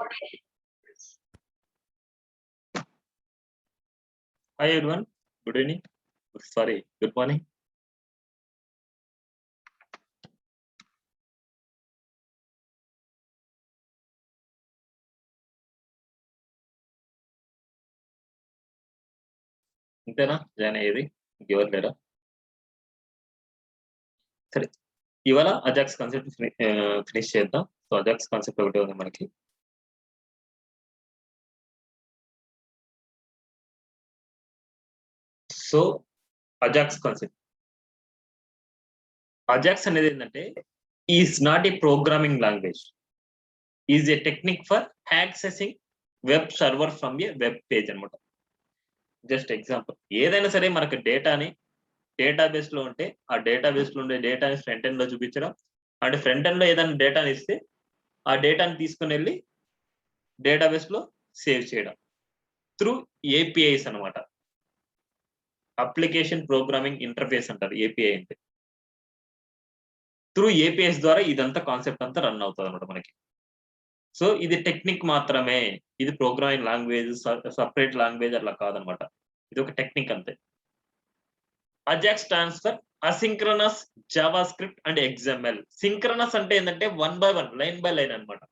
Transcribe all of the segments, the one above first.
Hi everyone, good evening. Sorry, good morning. ఇంతేనా join అయ్యేది ఇంకెవరు లేరా? సరే, ఇవాళ అజాక్స్ కాన్సెప్ట్ ఫినిష్ చేద్దాం. సో అజాక్స్ కాన్సెప్ట్ ఒకటే ఉంది మనకి. సో అజాక్స్ కాన్సెప్ట్, అజాక్స్ అనేది ఏంటంటే is not a programming language, is a technique for accessing web server from a web page అనమాట. జస్ట్ ఎగ్జాంపుల్, ఏదైనా సరే మనకు డేటాని డేటాబేస్ లో ఉంటే ఆ డేటాబేస్ లో ఉండే డేటాని ఫ్రంట్ ఎండ్ లో చూపించడం, అంటే ఫ్రంట్ ఎండ్ లో ఏదైనా డేటాని ఇస్తే ఆ డేటాని తీసుకుని వెళ్ళి డేటాబేస్ లో సేవ్ చేయడం త్రూ ఏపీఐస్ అనమాట. అప్లికేషన్ ప్రోగ్రామింగ్ ఇంటర్ఫేస్ అంటారు ఏపీఐ అంటే. త్రూ ఏపీఐస్ ద్వారా ఇదంతా కాన్సెప్ట్ అంతా రన్ అవుతుంది అనమాట మనకి. సో ఇది టెక్నిక్ మాత్రమే, ఇది ప్రోగ్రామింగ్ లాంగ్వేజ్, సపరేట్ లాంగ్వేజ్ అట్లా కాదనమాట. ఇది ఒక టెక్నిక్ అంతే. Ajax transfer asynchronous Java script and XML. Synchronous అంటే ఏంటంటే 1 by 1 లైన్ బై లైన్ అనమాట.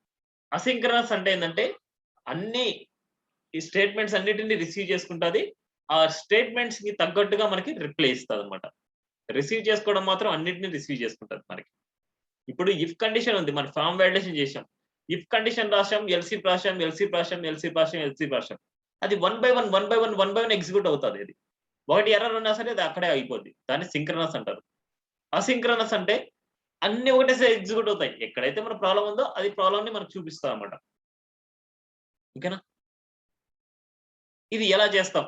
అసింక్రనస్ అంటే ఏంటంటే అన్ని ఈ స్టేట్మెంట్స్ అన్నిటిని రిసీవ్ చేసుకుంటుంది, ఆ స్టేట్మెంట్స్ కి తగ్గట్టుగా మనకి రిప్లై ఇస్తుంది అనమాట. రిసీవ్ చేసుకోవడం మాత్రం అన్నిటిని రిసీవ్ చేసుకుంటుంది మనకి. ఇప్పుడు ఇఫ్ కండిషన్ ఉంది, మన ఫామ్ వాలిడేషన్ చేసాం, ఇఫ్ కండిషన్ రాసాం, ఎల్సీ రాసాం, అది 1 by 1 ఎగ్జిక్యూట్ అవుతుంది. ఇది ఒకటి ఎర్రర్ ఉన్నా సరే అది అక్కడే అయిపోద్ది. దాన్ని సింక్రనస్ అంటారు. అసింక్రనస్ అంటే అన్ని ఒకటేసారి ఎగ్జిక్యూట్ అవుతాయి. ఎక్కడైతే మన ప్రాబ్లం ఉందో అది ప్రాబ్లం ని మనకు చూపిస్తాం అన్నమాట. ఓకేనా? ఇది ఎలా చేస్తాం?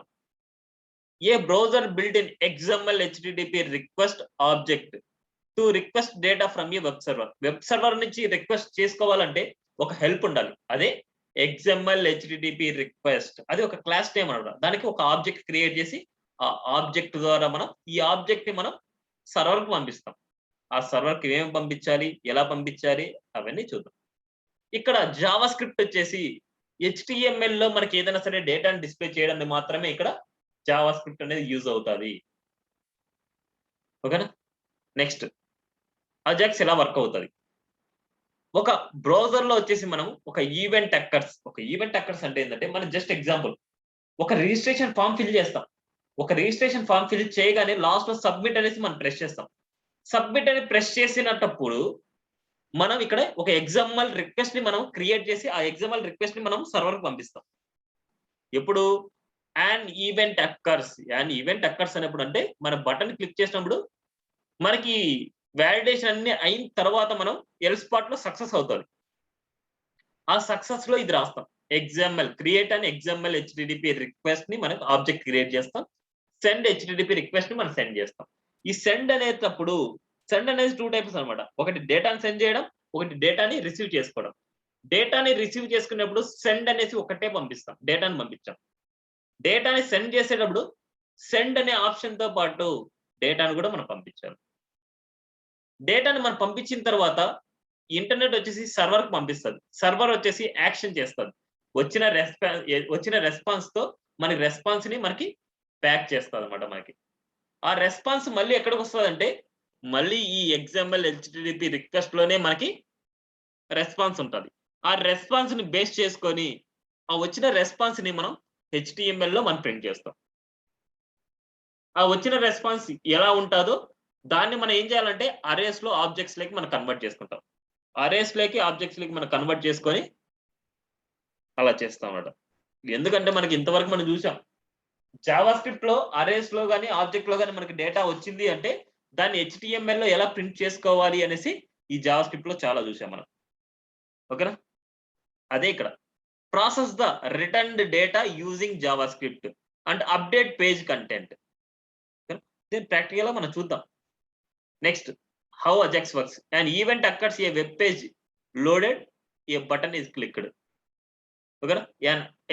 A browser built in XML HTTP request object to request data from a web server. Web server నుంచి రిక్వెస్ట్ చేసుకోవాలంటే ఒక హెల్ప్ ఉండాలి. అదే XML HTTP రిక్వెస్ట్. అది ఒక క్లాస్ నేమ్ అన్నమాట. దానికి ఒక ఆబ్జెక్ట్ క్రియేట్ చేసి ఆ ఆబ్జెక్ట్ ద్వారా మనం ఈ ఆబ్జెక్ట్ ని మనం సర్వర్ కి పంపిస్తాం. ఆ సర్వర్ కి ఏం పంపించాలి, ఎలా పంపించాలి అవన్నీ చూద్దాం. ఇక్కడ జావా స్క్రిప్ట్ వచ్చేసి HTML లో మనకి ఏదైనా సరే డేటాను డిస్ప్లే చేయడానికి మాత్రమే ఇక్కడ జావా స్క్రిప్ట్ అనేది యూజ్ అవుతుంది. ఓకేనా? నెక్స్ట్ అజాక్స్ ఎలా వర్క్ అవుతుంది? ఒక బ్రౌజర్ లో వచ్చేసి మనం ఒక ఈవెంట్ అక్కర్స్ అంటే ఏంటంటే మనం జస్ట్ ఎగ్జాంపుల్ ఒక రిజిస్ట్రేషన్ ఫామ్ ఫిల్ చేస్తాం. ఒక రిజిస్ట్రేషన్ ఫామ్ ఫిల్ చేయగానే లాస్ట్ లో సబ్మిట్ అనేసి మనం ప్రెస్ చేస్తాం. సబ్మిట్ అని ప్రెస్ చేసినప్పుడు మనం ఇక్కడ ఒక XML రిక్వెస్ట్ ని మనం క్రియేట్ చేసి ఆ XML రిక్వెస్ట్ ని మనం సర్వర్ కి పంపిస్తాం. ఎప్పుడు యాన్ ఈవెంట్ అక్కర్స్ అనేప్పుడు అంటే మన బటన్ క్లిక్ చేసినప్పుడు మనకి వాలిడేషన్ అన్ని అయిన తర్వాత మనం ఎల్స్ పార్ట్ లో సక్సెస్ అవుతుంది. ఆ సక్సెస్ లో ఇది రాస్తాం. క్రియేట్ అని XML HTTP రిక్వెస్ట్ ని మనం ఆబ్జెక్ట్ క్రియేట్ చేస్తాం. సెండ్ HTTP రిక్వెస్ట్ ని మనం సెండ్ చేస్తాం. ఈ సెండ్ అనేటప్పుడు సెండ్ అనేది 2 టైప్స్ అనమాట. ఒకటి డేటాని సెండ్ చేయడం, ఒకటి డేటాని రిసీవ్ చేసుకోవడం. డేటాని రిసీవ్ చేసుకునేప్పుడు సెండ్ అనేసి ఒకటే పంపిస్తాం, డేటాని పంపించాం. డేటాని సెండ్ చేసేటప్పుడు సెండ్ అనే ఆప్షన్ తో పాటు డేటాను కూడా మనం పంపించాలి. డేటాని మనం పంపించిన తర్వాత ఇంటర్నెట్ వచ్చేసి సర్వర్ కి పంపిస్తుంది. సర్వర్ వచ్చేసి యాక్షన్ చేస్తుంది. వచ్చిన రెస్పాన్స్ తో మనకి రెస్పాన్స్ ని మనకి ప్యాక్ చేస్తుంది అనమాట. మనకి ఆ రెస్పాన్స్ మళ్ళీ ఎక్కడికి వస్తుంది అంటే మళ్ళీ ఈ XML HTTP రిక్వెస్ట్ లోనే మనకి రెస్పాన్స్ ఉంటుంది. ఆ రెస్పాన్స్ ని బేస్ చేసుకొని ఆ వచ్చిన రెస్పాన్స్ ని మనం HTML లో మనం ప్రింట్ చేస్తాం. ఆ వచ్చిన రెస్పాన్స్ ఎలా ఉంటుందో దాన్ని మనం ఏం చేయాలంటే అరేస్ లో ఆబ్జెక్ట్స్ లోకి మనం కన్వర్ట్ చేసుకుంటాం. అరేస్ లోకి ఆబ్జెక్ట్స్ లోకి మనం కన్వర్ట్ చేసుకొని అలా చేస్తాం అన్నమాట. ఎందుకంటే మనకి ఇంతవరకు మనం చూసాం జావా స్క్రిప్ట్ లో అరేస్ లో గానీ ఆబ్జెక్ట్ లో గానీ మనకి డేటా వచ్చింది అంటే దాన్ని HTML లో ఎలా ప్రింట్ చేసుకోవాలి అనేసి ఈ జావా స్క్రిప్ట్ లో చాలా చూసాం మనం. ఓకేనా? అదే ఇక్కడ process the returned data using Java script and update page content. దీన్ని ప్రాక్టికల్ గా మనం చూద్దాం. Next, how Ajax works. And event occurs A web page loaded, A button is clicked. ఓకేనా?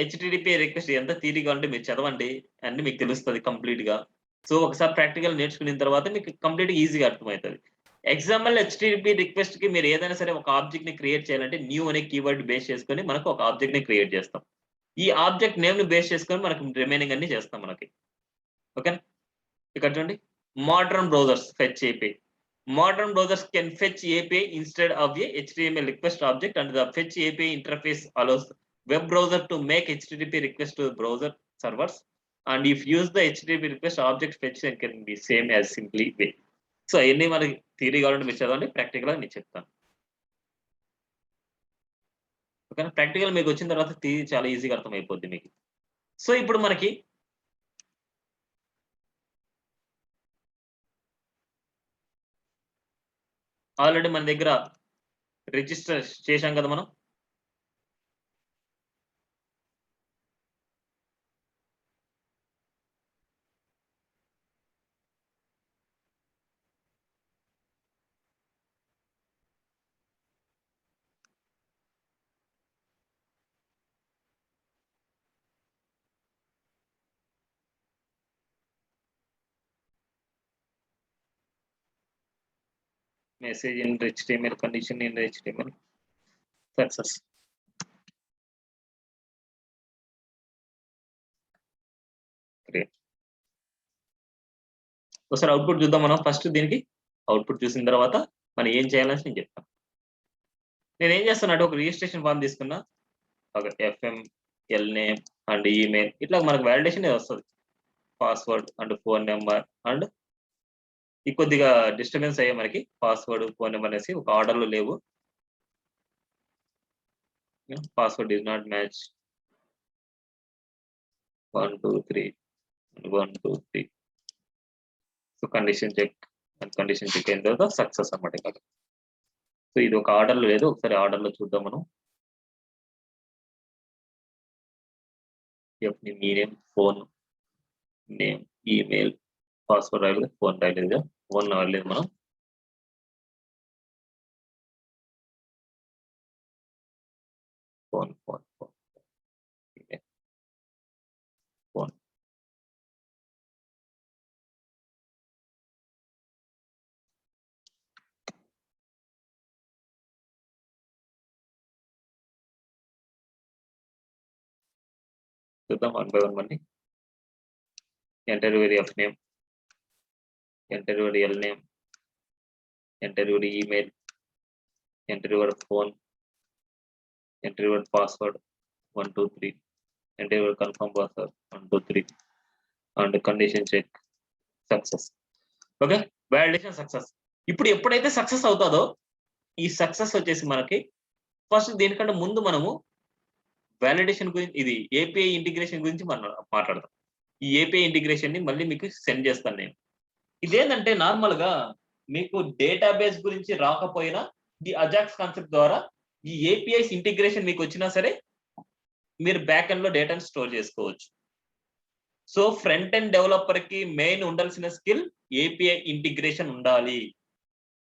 HTTP రిక్వెస్ట్ ఎంత థియరీగా ఉంటే మీరు చదవండి, అన్ని మీకు తెలుస్తుంది కంప్లీట్ గా. సో ఒకసారి ప్రాక్టికల్ నేర్చుకున్న తర్వాత మీకు కంప్లీట్ ఈజీగా అర్థమవుతుంది. ఎగ్జాంపుల్ హెచ్టిటిపి రిక్వెస్ట్ కి మీరు ఏదైనా సరే ఒక ఆబ్జెక్ట్ ని క్రియేట్ చేయాలంటే న్యూ అనే కీవర్డ్ బేస్ చేసుకొని మనకు ఒక ఆబ్జెక్ట్ ని క్రియేట్ చేస్తాం. ఈ ఆబ్జెక్ట్ నేమ్ ని బేస్ చేసుకొని మనకు రిమైనింగ్ అన్ని చేస్తాం మనకి. ఓకేనా? ఇక్కడ చూడండి, modern browsers fetch API. Modern browsers can fetch API instead of a HTML request object, and the fetch API interface allows web browser to make HTTP request to browser servers. And if use the HTTP request object fetch can be same as simply way. So any మనకి theory కావాలంటే మీరు చదవండి, practical నేను చెప్తాను. ఓకేనా? Practical మీకు వచ్చిన తర్వాత థియరీ చాలా ఈజీగా అర్థమైపోద్ది మీకు. సో ఇప్పుడు మనకి ఆల్రెడీ మన దగ్గర రిజిస్టర్ చేశాం కదా మనం. Message in HTML, condition in HTML, success. Great. ఒకసారి అవుట్పుట్ చూద్దాం మనం. ఫస్ట్ దీనికి అవుట్పుట్ చూసిన తర్వాత మనం ఏం చేయాలని నేను చెప్తాను. నేను ఏం చేస్తానంటే ఒక రిజిస్ట్రేషన్ ఫామ్ తీసుకున్నా, ఒక FM, L name and email, ఇట్లా మనకు వ్యాలిడేషన్ వస్తుంది. Password and phone number and ఈ కొద్దిగా డిస్టర్బెన్స్ అయ్యే మనకి పాస్వర్డ్, ఫోన్ నెంబర్ అనేసి ఒక ఆర్డర్లో లేవు. Password is not match 1 2 3 1 2 3. So condition check అయిన తర్వాత సక్సెస్ అన్నమాట. ఇక్కడ సో ఇది ఒక ఆర్డర్లో లేదు, ఒకసారి ఆర్డర్లో చూద్దాం మనం. మీ name, phone name, email, password రాయలేదు, ఫోన్ రాయలేదు, ఫోన్ రాయలేదు మనం. ఫోన్ ఫోన్ ఫోన్ ఫోన్ చూద్దాం వన్ బై వన్ మళ్ళీ. Enter your F name, enter your L name, enter your email, enter your phone, enter your password 1 2 3, enter your confirm password 1 2 3 and condition check success. Okay, validation success. ఇప్పుడు ఎప్పుడైతే success అవుతుందో ఈ success వచ్చేసి మనకి first దీనికంటే ముందు మనము validation గురించి, ఇది ఏపీఐ ఇంటిగ్రేషన్ గురించి మనం మాట్లాడదాం. ఈ ఏపీఐ ఇంటిగ్రేషన్ ని మళ్ళీ మీకు సెండ్ చేస్తాను నేను. ఇదేంటంటే నార్మల్ గా మీకు డేటాబేస్ గురించి రాకపోయినా ఈ అజాక్స్ కాన్సెప్ట్ ద్వారా ఈ ఏపీఐస్ ఇంటిగ్రేషన్ మీకు వచ్చినా సరే మీరు బ్యాక్ ఎండ్ లో డేటాను స్టోర్ చేసుకోవచ్చు. సో ఫ్రంట్ ఎండ్ డెవలపర్ కి మెయిన్ ఉండాల్సిన స్కిల్ ఏపీఐ ఇంటిగ్రేషన్ ఉండాలి.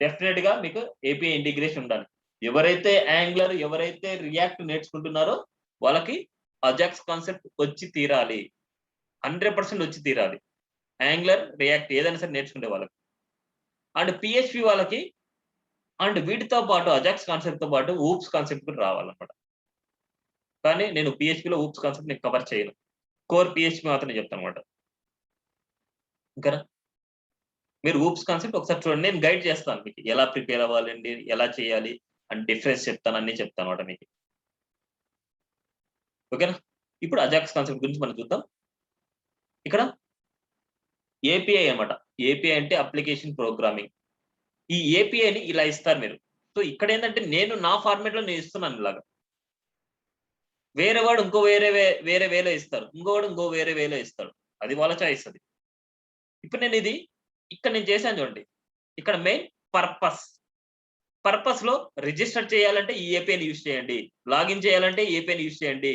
డెఫినెట్ గా మీకు ఏపీఐ ఇంటిగ్రేషన్ ఉండాలి. ఎవరైతే యాంగులర్, ఎవరైతే రియాక్ట్ నేర్చుకుంటున్నారో వాళ్ళకి అజాక్స్ కాన్సెప్ట్ వచ్చి తీరాలి, 100% వచ్చి తీరాలి. యాంగులర్, రియాక్ట్ ఏదైనా సరే నేర్చుకునే వాళ్ళకి. అండ్ పిహెచ్పి వాళ్ళకి అండ్ వీటితో పాటు అజాక్స్ కాన్సెప్ట్ తో పాటు ఊప్స్ కాన్సెప్ట్ కూడా రావాలన్నమాట. కానీ నేను పిహెచ్పిలో ఊప్స్ కాన్సెప్ట్ నేను కవర్ చేయను, కోర్ పిహెచ్పి మాత్రమే చెప్తాను అనమాట. ఇంకా మీరు ఊప్స్ కాన్సెప్ట్ ఒకసారి చూడండి, నేను గైడ్ చేస్తాను మీకు ఎలా ప్రిపేర్ అవ్వాలండి, ఎలా చేయాలి అండ్ డిఫరెన్స్ చెప్తాను, అన్ని చెప్తాను అనమాట మీకు. ఓకేనా? ఇప్పుడు అజాక్స్ కాన్సెప్ట్ గురించి మనం చూద్దాం. ఇక్కడ ఏపీఐ అన్నమాట. ఏపీఐ అంటే అప్లికేషన్ ప్రోగ్రామింగ్. ఈ ఏపీఐని ఇలా ఇస్తారు మీరు. సో ఇక్కడ ఏంటంటే నేను నా ఫార్మేట్ లో నేను ఇస్తున్నాను ఇలాగా. వేరే వాడు ఇంకో వేరే వేలో ఇస్తారు, ఇంకోవాడు ఇంకో వేరే వేలో ఇస్తాడు, అది వాళ్ళ చాయిస్. అది ఇప్పుడు నేను ఇది ఇక్కడ నేను చేశాను చూడండి. ఇక్కడ మెయిన్ పర్పస్ లో రిజిస్టర్ చేయాలంటే ఈ ఏపీఐని యూజ్ చేయండి, లాగిన్ చేయాలంటే ఏపీఐని యూజ్ చేయండి.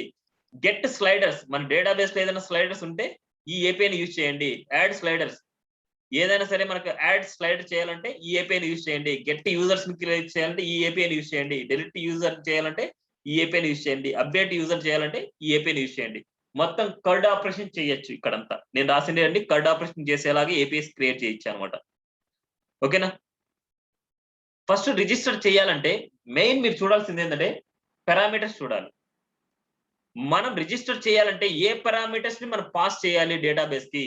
గెట్ స్లైడర్స్, మన డేటాబేస్ లో ఏదైనా స్లైడర్స్ ఉంటే ఈ ఏపీఐని యూజ్ చేయండి. యాడ్ స్లైడర్స్, ఏదైనా సరే మనకు యాడ్ స్లైడ్ చేయాలంటే ఈ ఏపీఐని యూజ్ చేయండి. గెట్ యూజర్స్ ని క్రియేట్ చేయాలంటే ఈ ఏపీఐని యూజ్ చేయండి. డెలిట్ యూజర్ చేయాలంటే ఈ ఏపీఐని యూజ్ చేయండి. అప్డేట్ యూజర్ చేయాలంటే ఈ ఏపీఐని యూజ్ చేయండి. మొత్తం కర్డ్ ఆపరేషన్ చేయొచ్చు. ఇక్కడంతా నేను రాసింది అండి, కర్డ్ ఆపరేషన్ చేసేలాగా ఏపీఐస్ క్రియేట్ చేయొచ్చు అనమాట. ఓకేనా? ఫస్ట్ రిజిస్టర్ చేయాలంటే మెయిన్ మీరు చూడాల్సింది ఏంటంటే పారామీటర్స్ చూడాలి. మనం రిజిస్టర్ చేయాలంటే ఏ పారామీటర్స్ ని మనం పాస్ చేయాలి డేటాబేస్ కి,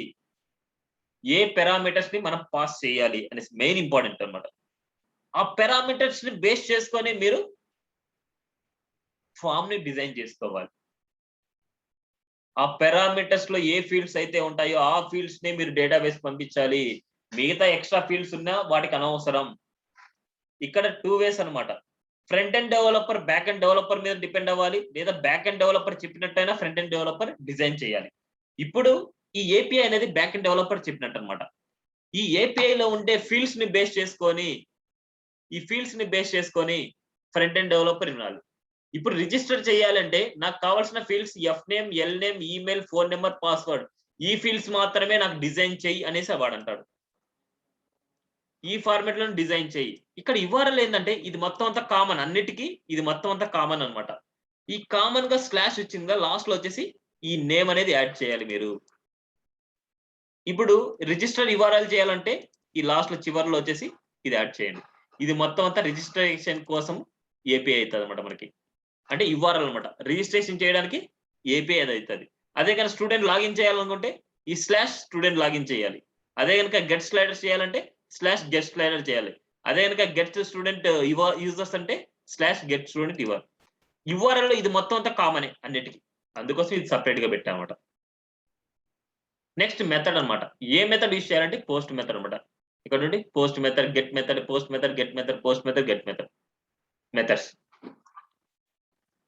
ఏ పారామీటర్స్ ని మనం పాస్ చేయాలి అనేసి మెయిన్ ఇంపార్టెంట్ అన్నమాట. ఆ పారామీటర్స్ ని బేస్ చేసుకొని మీరు ఫామ్ ని డిజైన్ చేసుకోవాలి. ఆ పారామీటర్స్ లో ఏ ఫీల్డ్స్ అయితే ఉంటాయో ఆ ఫీల్డ్స్ ని మీరు డేటాబేస్ పంపించాలి. మిగతా ఎక్స్ట్రా ఫీల్డ్స్ ఉన్నా వాటికి అనవసరం. ఇక్కడ 2 వేస్ అన్నమాట. Front end developer back end developer మీద డిపెండ్ అవ్వాలి, లేదా బ్యాక్ ఎండ్ డెవలపర్ చెప్పినట్టయినా ఫ్రంట్ ఎండ్ డెవలపర్ డిజైన్ చేయాలి. ఇప్పుడు ఈ ఏపీఐ అనేది బ్యాక్ ఎండ్ డెవలపర్ చెప్పినట్టు అన్నమాట. ఈ ఏపీఐ లో ఉండే ఫీల్డ్స్ ని బేస్ చేసుకొని ఫ్రంట్ ఎండ్ డెవలపర్ వినాలి. ఇప్పుడు రిజిస్టర్ చేయాలంటే నాకు కావాల్సిన fields F name, L name, email, phone number, password. ఈ ఫీల్డ్స్ మాత్రమే నాకు డిజైన్ చెయ్యి అనేసి వాడంటాడు. ఈ ఫార్మాట్ లో డిజైన్ చెయ్యి. ఇక్కడ URL ఏంటంటే ఇది మొత్తం అంతా కామన్, అన్నిటికీ ఇది మొత్తం అంతా కామన్ అన్నమాట. ఈ కామన్ గా స్లాష్ వచ్చిందిగా లాస్ట్ లో వచ్చేసి ఈ నేమ్ అనేది యాడ్ చేయాలి మీరు. ఇప్పుడు రిజిస్టర్ URL చేయాలంటే ఈ లాస్ట్ లో చివరిలో వచ్చేసి ఇది యాడ్ చేయండి. ఇది మొత్తం అంతా రిజిస్ట్రేషన్ కోసం ఏపీఐ అవుతుంది అనమాట మనకి. అంటే URL అనమాట. రిజిస్ట్రేషన్ చేయడానికి ఏపీఐ అది అవుతుంది. అదే కనుక స్టూడెంట్ లాగిన్ చేయాలనుకుంటే ఈ స్లాష్ స్టూడెంట్ లాగిన్ చేయాలి. అదే కనుక గెట్ స్లైడర్ చేయాలంటే స్లాష్ గెట్ స్లైడర్ చేయాలి. అదే కనుక గెట్ స్టూడెంట్ యూజర్స్ అంటే స్లాష్ గెట్ స్టూడెంట్ URL లో ఇది మొత్తం అంతా కామనే అన్నిటికీ. అందుకోసం ఇది సపరేట్ గా పెట్టామన్నమాట. నెక్స్ట్ మెథడ్ అన్నమాట. ఏ మెథడ్ యూజ్ చేయాలంటే పోస్ట్ మెథడ్ అన్నమాట. ఇక్కడ నుండి post method, get method, post method, get method, post method, get method methods.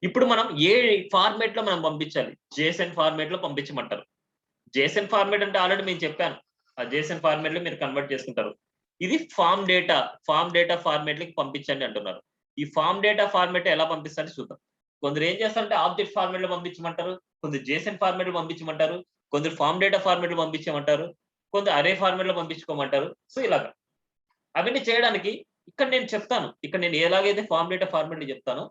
ఇప్పుడు మనం ఏ ఫార్మేట్ లో మనం పంపించాలి? JSON ఫార్మేట్ లో పంపించమంటారు. JSON ఫార్మేట్ అంటే ఆల్రెడీ నేను చెప్పాను. ఆ JSON ఫార్మేట్ లో మీరు కన్వర్ట్ చేసుకుంటారు. ఇది ఫామ్ డేటా ఫార్మేట్ లకి పంపించండి అంటున్నారు. ఈ ఫామ్ డేటా ఫార్మేట్ ఎలా పంపిస్తారో చూద్దాం. కొందరు ఏం చేస్తారంటే ఆబ్జెక్ట్ ఫార్మేట్ లో పంపించమంటారు, కొందరు JSON ఫార్మేట్ లో పంపించమంటారు, కొందరు ఫామ్ డేటా ఫార్మేట్ లో పంపించమంటారు, కొందరు అరే ఫార్మేట్ లో పంపించుకోమంటారు. సో ఇలాగా అవన్నీ చేయడానికి ఇక్కడ నేను చెప్తాను. ఇక్కడ నేను ఎలాగైతే ఫామ్ డేటా ఫార్మేట్ లో చెప్తానో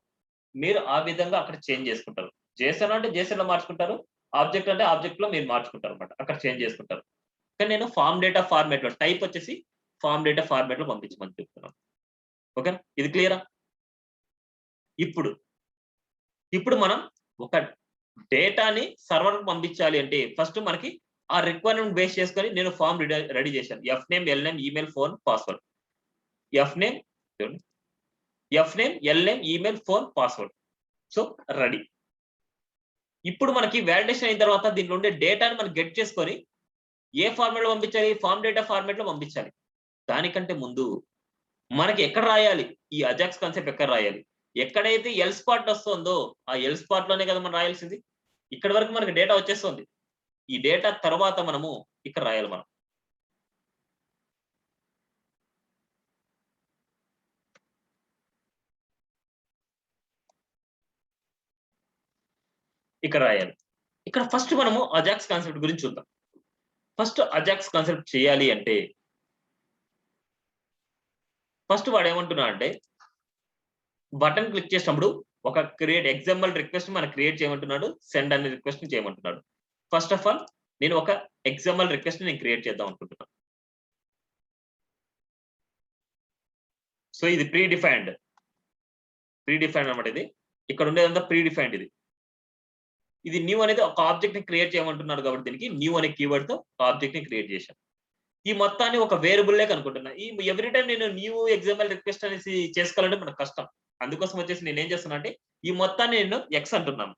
మీరు ఆ విధంగా అక్కడ చేంజ్ చేసుకుంటారు. JSON అంటే JSON లో మార్చుకుంటారు, ఆబ్జెక్ట్ అంటే ఆబ్జెక్ట్ లో మీరు మార్చుకుంటారు అనమాట. అక్కడ చేంజ్ చేసుకుంటారు. కానీ నేను ఫామ్ డేటా ఫార్మేట్ లో టైప్ వచ్చేసి ఫామ్ డేటా ఫార్మేట్ లో పంపించమని చెప్తున్నాను. ఓకే, ఇది క్లియరా? ఇప్పుడు మనం ఒక డేటాని సర్వర్ పంపించాలి అంటే ఫస్ట్ మనకి ఆ రిక్వైర్మెంట్ బేస్ చేసుకొని నేను ఫామ్ రెడీ చేశాను. F name, L name, email, phone, password. F name, L name, email, phone, password. So ready. ఇప్పుడు మనకి వాలిడేషన్ అయిన తర్వాత దీంట్లో ఉండే డేటాని మనం గెట్ చేసుకొని ఏ ఫార్మాట్ లో పంపించాలి? ఫామ్ డేటా ఫార్మాట్ లో పంపించాలి. దానికంటే ముందు మనకి ఎక్కడ రాయాలి? ఈ అజాక్స్ కాన్సెప్ట్ ఎక్కడ రాయాలి? ఎక్కడైతే ఎల్ స్పాట్ వస్తుందో ఆ ఎల్ స్పాట్ లోనే కదా మనం రాయాల్సింది. ఇక్కడ వరకు మనకి డేటా వచ్చేస్తుంది. ఈ డేటా తర్వాత మనము ఇక్కడ రాయాలి. మనం ఇక్కడ రాయాలి. ఇక్కడ ఫస్ట్ మనము అజాక్స్ కాన్సెప్ట్ గురించి చూద్దాం. ఫస్ట్ అజాక్స్ కాన్సెప్ట్ చేయాలి అంటే ఫస్ట్ వాడు ఏమంటున్నా అంటే బటన్ క్లిక్ చేసినప్పుడు ఒక క్రియేట్ XML రిక్వెస్ట్ మనం క్రియేట్ చేయమంటున్నాడు, సెండ్ అనే రిక్వెస్ట్ ని చేయమంటున్నాడు. ఫస్ట్ ఆఫ్ ఆల్ నేను ఒక XML రిక్వెస్ట్ ని నేను క్రియేట్ చేద్దాం అనుకుంటున్నాను. సో ఇది ప్రీ డిఫైన్డ్ అన్నమాట. ఇది ఇక్కడ ఉండేదంతా ప్రీ డిఫైన్డ్. ఇది న్యూ అనేది ఒక ఆబ్జెక్ట్ ని క్రియేట్ చేయమంటున్నాడు కాబట్టి దీనికి న్యూ అనే కీవర్డ్ తో ఆబ్జెక్ట్ ని క్రియేట్ చేశాను. ఈ మొత్తాన్ని ఒక వేరియబుల్ లే కనుకుంటున్నా. ఈ ఎవ్రీ టైం నేను న్యూ XML రిక్వెస్ట్ అనేసి చేసుకోవాలంటే మనకు కష్టం. అందుకోసం వచ్చేసి నేను ఏం చేస్తున్నా అంటే ఈ మొత్తాన్ని నేను X అంటున్నాను.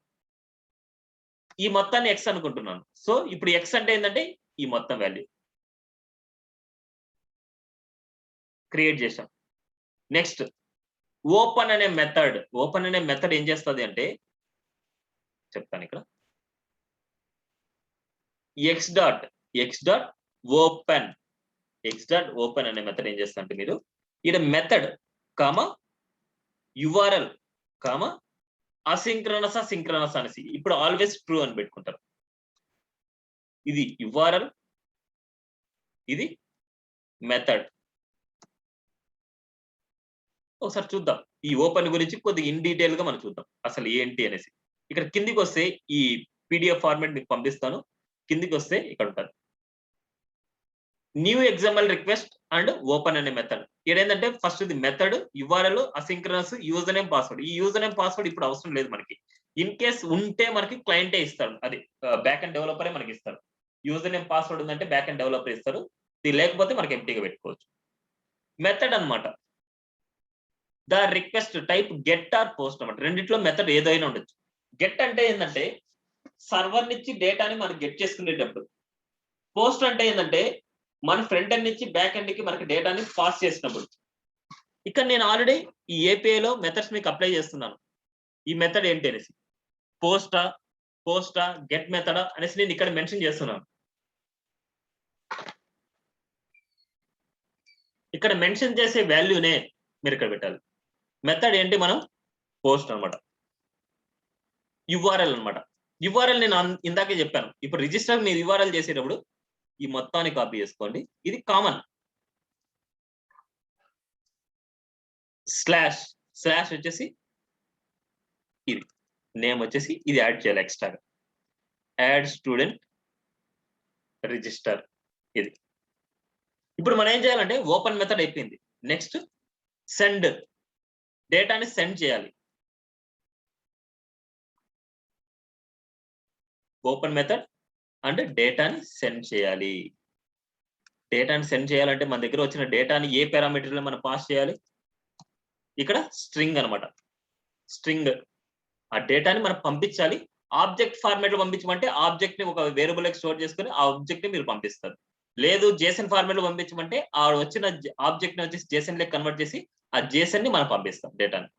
ఈ మొత్తాన్ని X అనుకుంటున్నాను. సో ఇప్పుడు X అంటే ఏంటంటే ఈ మొత్తం వాల్యూ క్రియేట్ చేశాం. నెక్స్ట్ ఓపెన్ అనే మెథడ్ ఏం చేస్తుంది అంటే చెప్తాను. ఇక్కడ x డాట్ ఓపెన్ అనే మెథడ్ ఏం చేస్తా అంటే మీరు ఇక్కడ మెథడ్ కామ URL కామ సింక్రనస్ అనేసి ఇప్పుడు ఆల్వేస్ ట్రూ అని పెట్టుకుంటారు. ఇది URL, ఇది మెథడ్. ఒకసారి చూద్దాం ఈ ఓపెన్ గురించి కొద్దిగా ఇన్ డీటెయిల్ గా మనం చూద్దాం అసలు ఏంటి అనేసి. ఇక్కడ కిందికి వస్తే ఈ PDF ఫార్మాట్ మీకు పంపిస్తాను. కిందికి వస్తే ఇక్కడ ఉంటుంది. New example request and open అనే మెథడ్. ఏంటంటే ఫస్ట్ ఇది method, URL, asynchronous, user name, password. ఈ యూజర్ నేమ్ పాస్వర్డ్ ఇప్పుడు అవసరం లేదు మనకి. ఇన్ కేస్ ఉంటే మనకి క్లయింటే ఇస్తాడు, అది బ్యాక్ అండ్ డెవలపరే మనకి ఇస్తారు. యూజర్ నేమ్ పాస్వర్డ్ ఉందంటే బ్యాక్ అండ్ డెవలపర్ ఇస్తారు, ఇది లేకపోతే మనకి ఎంటీగా పెట్టుకోవచ్చు. మెథడ్ అన్నమాట. The request type get or post అన్నమాట. రెండిట్లో మెథడ్ ఏదైనా ఉండొచ్చు. గెట్ అంటే ఏంటంటే సర్వర్ నుంచి డేటాని మనం గెట్ చేసుకునేటప్పుడు. పోస్ట్ అంటే ఏంటంటే మన ఫ్రంట్ ఎండ్ నుంచి బ్యాక్ ఎండ్ కి మనకి డేటాని పాస్ చేసినప్పుడు. ఇక్కడ నేను ఆల్రెడీ ఈ ఏపీఐలో మెథడ్స్ మీకు అప్లై చేస్తున్నాను. ఈ మెథడ్ ఏంటి అనేసి పోస్టా గెట్ మెథడా అనేసి నేను ఇక్కడ మెన్షన్ చేస్తున్నాను. ఇక్కడ మెన్షన్ చేసే వాల్యూనే మీరు ఇక్కడ పెట్టాలి. మెథడ్ ఏంటి, మనం పోస్ట్ అనమాట. యుఆర్ఎల్ అనమాట. యుఆర్ఎల్ నేను ఇందాకే చెప్పాను. ఇప్పుడు రిజిస్టర్ మీరు యుఆర్ఎల్ చేసేటప్పుడు ఈ మొత్తాన్ని కాపీ చేసుకోండి. ఇది కామన్. స్లాష్ వచ్చేసి ఇది నేమ్ వచ్చేసి ఇది యాడ్ చేయాలి ఎక్స్ట్రాగా. యాడ్ స్టూడెంట్ రిజిస్టర్ ఇది. ఇప్పుడు మనం ఏం చేయాలంటే ఓపెన్ మెథడ్ అయిపోయింది. నెక్స్ట్ సెండ్, డేటాని సెండ్ చేయాలి. ఓపెన్ మెథడ్ అండ్ డేటాని సెండ్ చేయాలి. డేటాని సెండ్ చేయాలంటే మన దగ్గర వచ్చిన డేటాని ఏ పారామీటర్ లో మనం పాస్ చేయాలి, ఇక్కడ స్ట్రింగ్ అనమాట. స్ట్రింగ్ ఆ డేటాని మనం పంపించాలి. ఆబ్జెక్ట్ ఫార్మాట్ లో పంపించమంటే ఆబ్జెక్ట్ ని ఒక వేరియబుల్ స్టోర్ చేసుకుని ఆ ఆబ్జెక్ట్ ని మీరు పంపిస్తారు. లేదు జేసన్ ఫార్మాట్ లో పంపించమంటే ఆ వచ్చిన ఆబ్జెక్ట్ ని వచ్చేసి జేసన్ లెక్క కన్వర్ట్ చేసి ఆ జేసన్ ని మనం పంపిస్తాం డేటాని.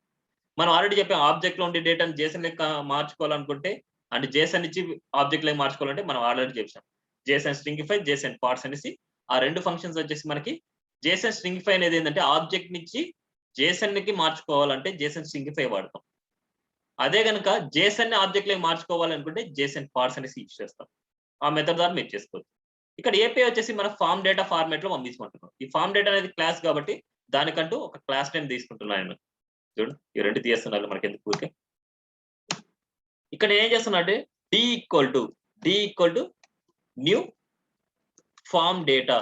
మనం ఆల్రెడీ చెప్పాం ఆబ్జెక్ట్ లో ఉండే డేటాని జేసన్ లెక్క మార్చుకోవాలనుకుంటే అంటే జేసన్ నుంచి ఆబ్జెక్ట్ లెక్క మార్చుకోవాలంటే మనం ఆల్రెడీ చెప్పాం జేసన్ స్ట్రింగిఫై, జేసన్ పార్ట్స్ అనేసి ఆ రెండు ఫంక్షన్స్ వచ్చేసి మనకి. జేసన్ స్ట్రింగిఫై అనేది ఏంటంటే ఆబ్జెక్ట్ నుంచి జేసన్ కి మార్చుకోవాలంటే జేసన్ స్ట్రింగిఫై వాడతాం. అదే కనుక జేసన్ ని ఆబ్జెక్ట్ లెక్క మార్చుకోవాలనుకుంటే జేసన్ పార్ట్స్ అనేసి యూజ్ చేస్తాం. ఆ మెథడ్ ద్వారా మీరు చేసుకోవచ్చు. ఇక్కడ ఏపీ వచ్చేసి మన ఫామ్ డేటా ఫార్మాట్ లో పంపించమంటున్నాం. ఈ ఫామ్ డేటా అనేది క్లాస్ కాబట్టి దానికంటూ ఒక క్లాస్ నేమ్ తీసుకుంటున్నాను. చూడండి ఈ రెండు తీస్తున్నారు మనకి ఎందుకు ఊరికే. ఇక్కడ ఏం చేస్తున్నా అంటే D equal to new form data.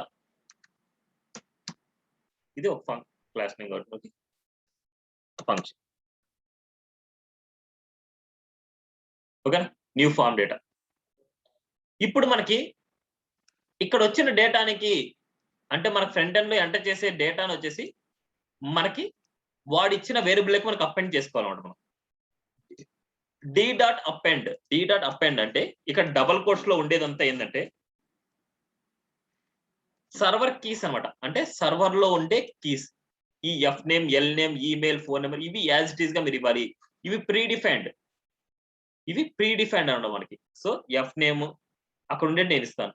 ఇది ఒక క్లాస్ నేమ్ కాబట్టి ఫంక్షన్. ఓకేనా, న్యూ ఫామ్ డేటా. ఇప్పుడు మనకి ఇక్కడ వచ్చిన డేటానికి అంటే మన ఫ్రంట్ ఎండ్ లో ఎంటర్ చేసే డేటాను వచ్చేసి మనకి వాడు ఇచ్చిన వేరియబుల్ మనకి అపెండ్ చేసుకోవాలన్నమాట. మనం డి డాట్ అపెండ్ అంటే ఇక్కడ డబల్ కోట్స్ లో ఉండేదంతా ఏంటంటే సర్వర్ కీస్ అనమాట. అంటే సర్వర్ లో ఉండే కీస్. ఈ F name, L name, email, phone number ఇవి యాజ్ ఇట్ ఈస్ గా మీరు ఇవ్వాలి. ఇవి ప్రీ డిఫైన్డ్ అనమాట మనకి. సో ఎఫ్ నేమ్ అక్కడ ఉండే నేను ఇస్తాను.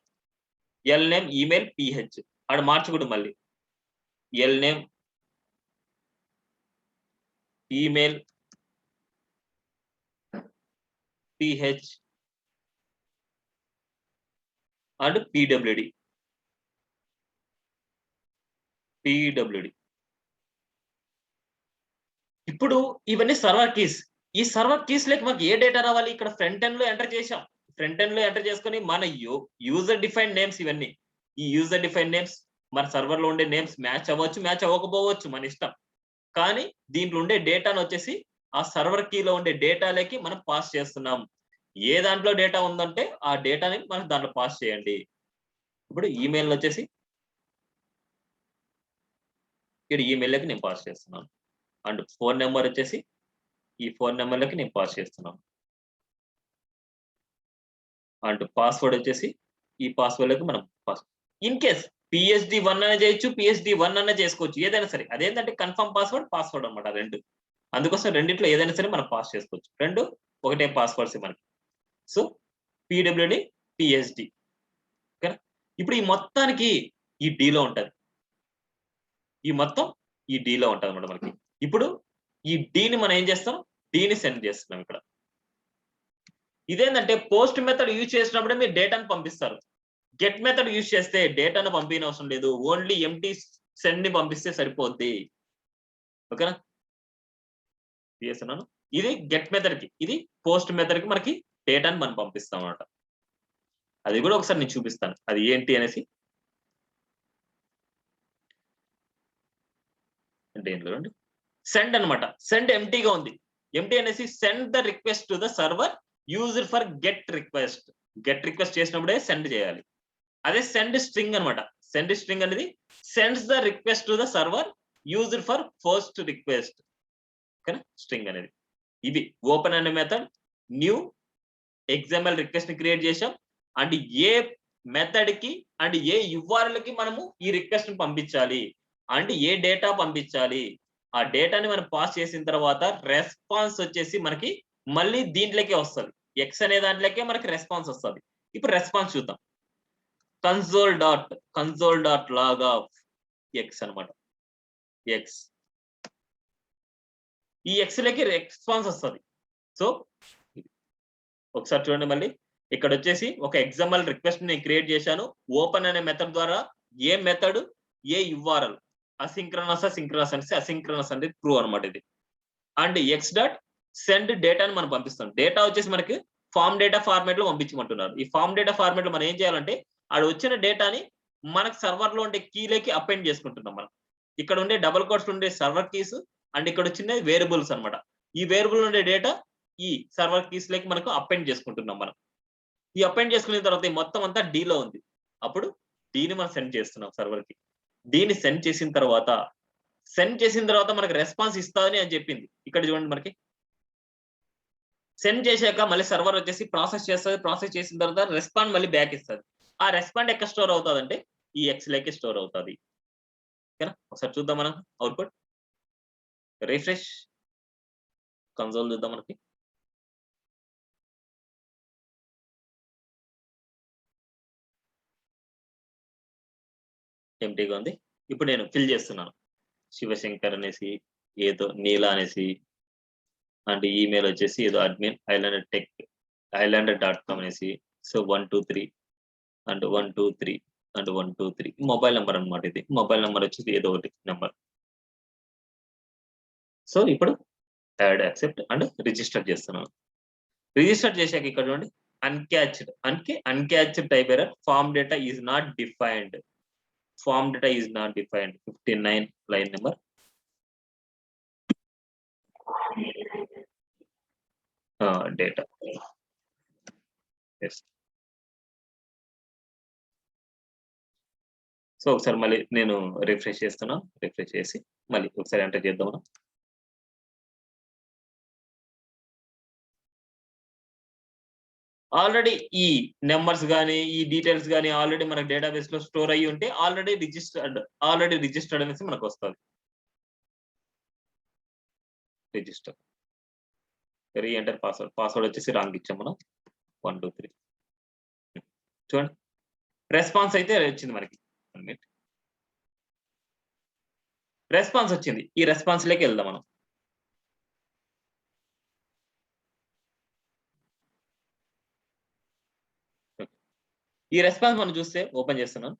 ఎల్ నేమ్, ఈమెయిల్, పిహెచ్ అక్కడ మార్చకూడదు. మళ్ళీ L name, email, pH and PWD. ఇప్పుడు ఇవన్నీ సర్వర్ కీస్. ఈ సర్వర్ కీస్ లేక మనకి ఏ డేటా రావాలి, ఇక్కడ ఫ్రంట్ ఎండ్ లో ఎంటర్ చేసాం. ఫ్రంట్ ఎండ్ లో ఎంటర్ చేసుకుని మన యూజర్ డిఫైన్ నేమ్స్ ఇవన్నీ. ఈ యూజర్ డిఫైన్ నేమ్స్ మన సర్వర్ లో ఉండే నేమ్స్ మ్యాచ్ అవ్వచ్చు, మ్యాచ్ అవ్వకపోవచ్చు, మన ఇష్టం. కానీ దీంట్లో ఉండే డేటాను వచ్చేసి ఆ సర్వర్ కీలో ఉండే డేటాలకి మనం పాస్ చేస్తున్నాం. ఏ దాంట్లో డేటా ఉందంటే ఆ డేటాని మనం దాంట్లో పాస్ చేయండి. ఇప్పుడు ఈమెయిల్ వచ్చేసి ఇక్కడ ఈమెయిల్కి నేను పాస్ చేస్తున్నాను. అండ్ ఫోన్ నెంబర్ వచ్చేసి ఈ ఫోన్ నెంబర్లకి నేను పాస్ చేస్తున్నాను. అండ్ పాస్వర్డ్ వచ్చేసి ఈ పాస్వర్డ్లకి మనం పాస్. ఇన్ కేస్ పిహెచ్డి 1 అనే చేయొచ్చు, పిహెచ్డి 1 అనే చేసుకోవచ్చు, ఏదైనా సరే. అదేంటంటే కన్ఫర్మ్ పాస్వర్డ్ అనమాట రెండు. అందుకోసం రెండిట్లో ఏదైనా సరే మనం పాస్ చేసుకోవచ్చు. రెండు ఒకటే పాస్వర్డ్స్ మనకి. So PWD, PhD. ఓకేనా. ఇప్పుడు ఈ మొత్తానికి ఈ డీలో ఉంటది. ఈ మొత్తం ఈ డీలో ఉంటది అనమాట మనకి. ఇప్పుడు ఈ డీని మనం ఏం చేస్తాం, డీని సెండ్ చేస్తున్నాం ఇక్కడ. ఇదేంటంటే పోస్ట్ మెథడ్ యూజ్ చేసినప్పుడే మీరు డేటాను పంపిస్తారు. గెట్ మెథడ్ యూజ్ చేస్తే డేటాను పంపిన అవసరం లేదు, ఓన్లీ ఎంటీ సెండ్ ని పంపిస్తే సరిపోద్ది. ఓకేనా, చేస్తున్నాను. ఇది గెట్ మెథడ్ కి, ఇది పోస్ట్ మెథడ్ కి మనకి డేటాని మనం పంపిస్తాం అన్నమాట. అది కూడా ఒకసారి నేను చూపిస్తాను అది ఏంటి అనేసి. అంటే ఏం లేదండి, సెండ్ అనమాట. సెండ్ ఎంటీగా ఉంది. ఎంటీ అనేసి send the request to the server used for get request. Get request చేసినప్పుడే సెండ్ చేయాలి. అదే సెండ్ స్ట్రింగ్ అనమాట. సెండ్ స్ట్రింగ్ అనేది sends the request to the server used for post request. ఓకేనా, స్ట్రింగ్ అనేది. ఇది ఓపెన్ అనే మెథడ్, న్యూ XML రిక్వెస్ట్ ని క్రియేట్ చేసాం. అండ్ ఏ మెథడ్ కి అండ్ ఏ URL కి మనము ఈ రిక్వెస్ట్ ని పంపించాలి, అండ్ ఏ డేటా పంపించాలి, ఆ డేటాని మనం పాస్ చేసిన తర్వాత రెస్పాన్స్ వచ్చేసి మనకి మళ్ళీ దీంట్లోకే వస్తుంది. ఎక్స్ అనే దాంట్లోకే మనకి రెస్పాన్స్ వస్తుంది. ఇప్పుడు రెస్పాన్స్ చూద్దాం. Console dot log of X అనమాట. ఎక్స్, ఈ ఎక్స్ లోకి రెస్పాన్స్ వస్తుంది. సో ఒకసారి చూడండి, మళ్ళీ ఇక్కడ వచ్చేసి ఒక XML రిక్వెస్ట్ ని క్రియేట్ చేశాను. ఓపెన్ అనే మెథడ్ ద్వారా ఏ మెథడ్ ఏ URL, అసింక్రనస్ అనేసి అసింక్రనస్ అంటే ట్రూ అనమాట ఇది. అండ్ ఎక్స్ డాట్ సెండ్ డేటాని మనం పంపిస్తాం. డేటా వచ్చేసి మనకి ఫార్మ్ డేటా ఫార్మాట్ లో పంపించమంటున్నారు. ఈ ఫార్మ్ డేటా ఫార్మాట్ లో మనం ఏం చేయాలంటే ఆడ వచ్చిన డేటాని మనకు సర్వర్ లో ఉండే కీలోకి అపెండ్ చేసుకుంటున్నాం. మనం ఇక్కడ ఉండే డబుల్ కోట్స్ ఉండే సర్వర్ కీస్ అండ్ ఇక్కడ వచ్చిన వేరియబుల్స్ అనమాట. ఈ వేరియబుల్ ఉండే డేటా ఈ సర్వర్ కీస్ లోకి మనకు అపెండ్ చేసుకుంటున్నాం. మనం ఈ అపెండ్ చేసుకున్న తర్వాత ఈ మొత్తం అంతా D లో ఉంది. అప్పుడు డీని మనం సెండ్ చేస్తున్నాం సర్వర్ కి. డీని సెండ్ చేసిన తర్వాత మనకి రెస్పాన్స్ ఇస్తాదని అని చెప్పింది. ఇక్కడ చూడండి, మనకి సెండ్ చేశాక మళ్ళీ సర్వర్ వచ్చేసి ప్రాసెస్ చేస్తుంది. ప్రాసెస్ చేసిన తర్వాత రెస్పాండ్ మళ్ళీ బ్యాక్ ఇస్తుంది. ఆ రెస్పాండ్ ఎక్కడ స్టోర్ అవుతుంది అంటే ఈ ఎక్స్ లోకి స్టోర్ అవుతుంది. ఓకేనా, ఒకసారి చూద్దాం మనం అవుట్పుట్. రిఫ్రెష్ కన్సోల్ చూద్దాం. మనకి ఎంటీగా ఉంది. ఇప్పుడు నేను ఫిల్ చేస్తున్నాను. శివశంకర్ అనేసి, ఏదో నీలా అనేసి, అండ్ ఈమెయిల్ వచ్చేసి ఏదో అడ్మిన్ islander.com అనేసి. So 123 and 123 and 123 mobile number అనమాట. ఇది మొబైల్ నెంబర్ వచ్చేసి ఏదో ఒకటి నెంబర్. సో ఇప్పుడు యాడ్ యాక్సెప్ట్ అండ్ రిజిస్టర్ చేస్తున్నాను. రిజిస్టర్ చేశాక ఇక్కడ చూడండి, uncaught type error, form data is not defined. 59 line number. Data so ఒకసారి మళ్ళీ నేను రిఫ్రెష్ చేస్తున్నాను. రిఫ్రెష్ చేసి మళ్ళీ ఒకసారి ఎంటర్ చేద్దాం. ఆల్రెడీ ఈ నెంబర్స్ కానీ ఈ డీటెయిల్స్ కానీ ఆల్రెడీ మనకు డేటాబేస్ లో స్టోర్ అయ్యి ఉంటే ఆల్రెడీ రిజిస్టర్డ్ అనేసి మనకు వస్తుంది. రిజిస్టర్, రీ ఎంటర్ పాస్వర్డ్ వచ్చేసి రాంగ్ ఇచ్చాం మనం. 1 2 3 చూడండి, రెస్పాన్స్ అయితే వచ్చింది మనకి. రెస్పాన్స్ వచ్చింది. ఈ రెస్పాన్స్ లోకి వెళ్దాం మనం. ఈ రెస్పాన్స్ మనం చూస్తే ఓపెన్ చేస్తున్నాం.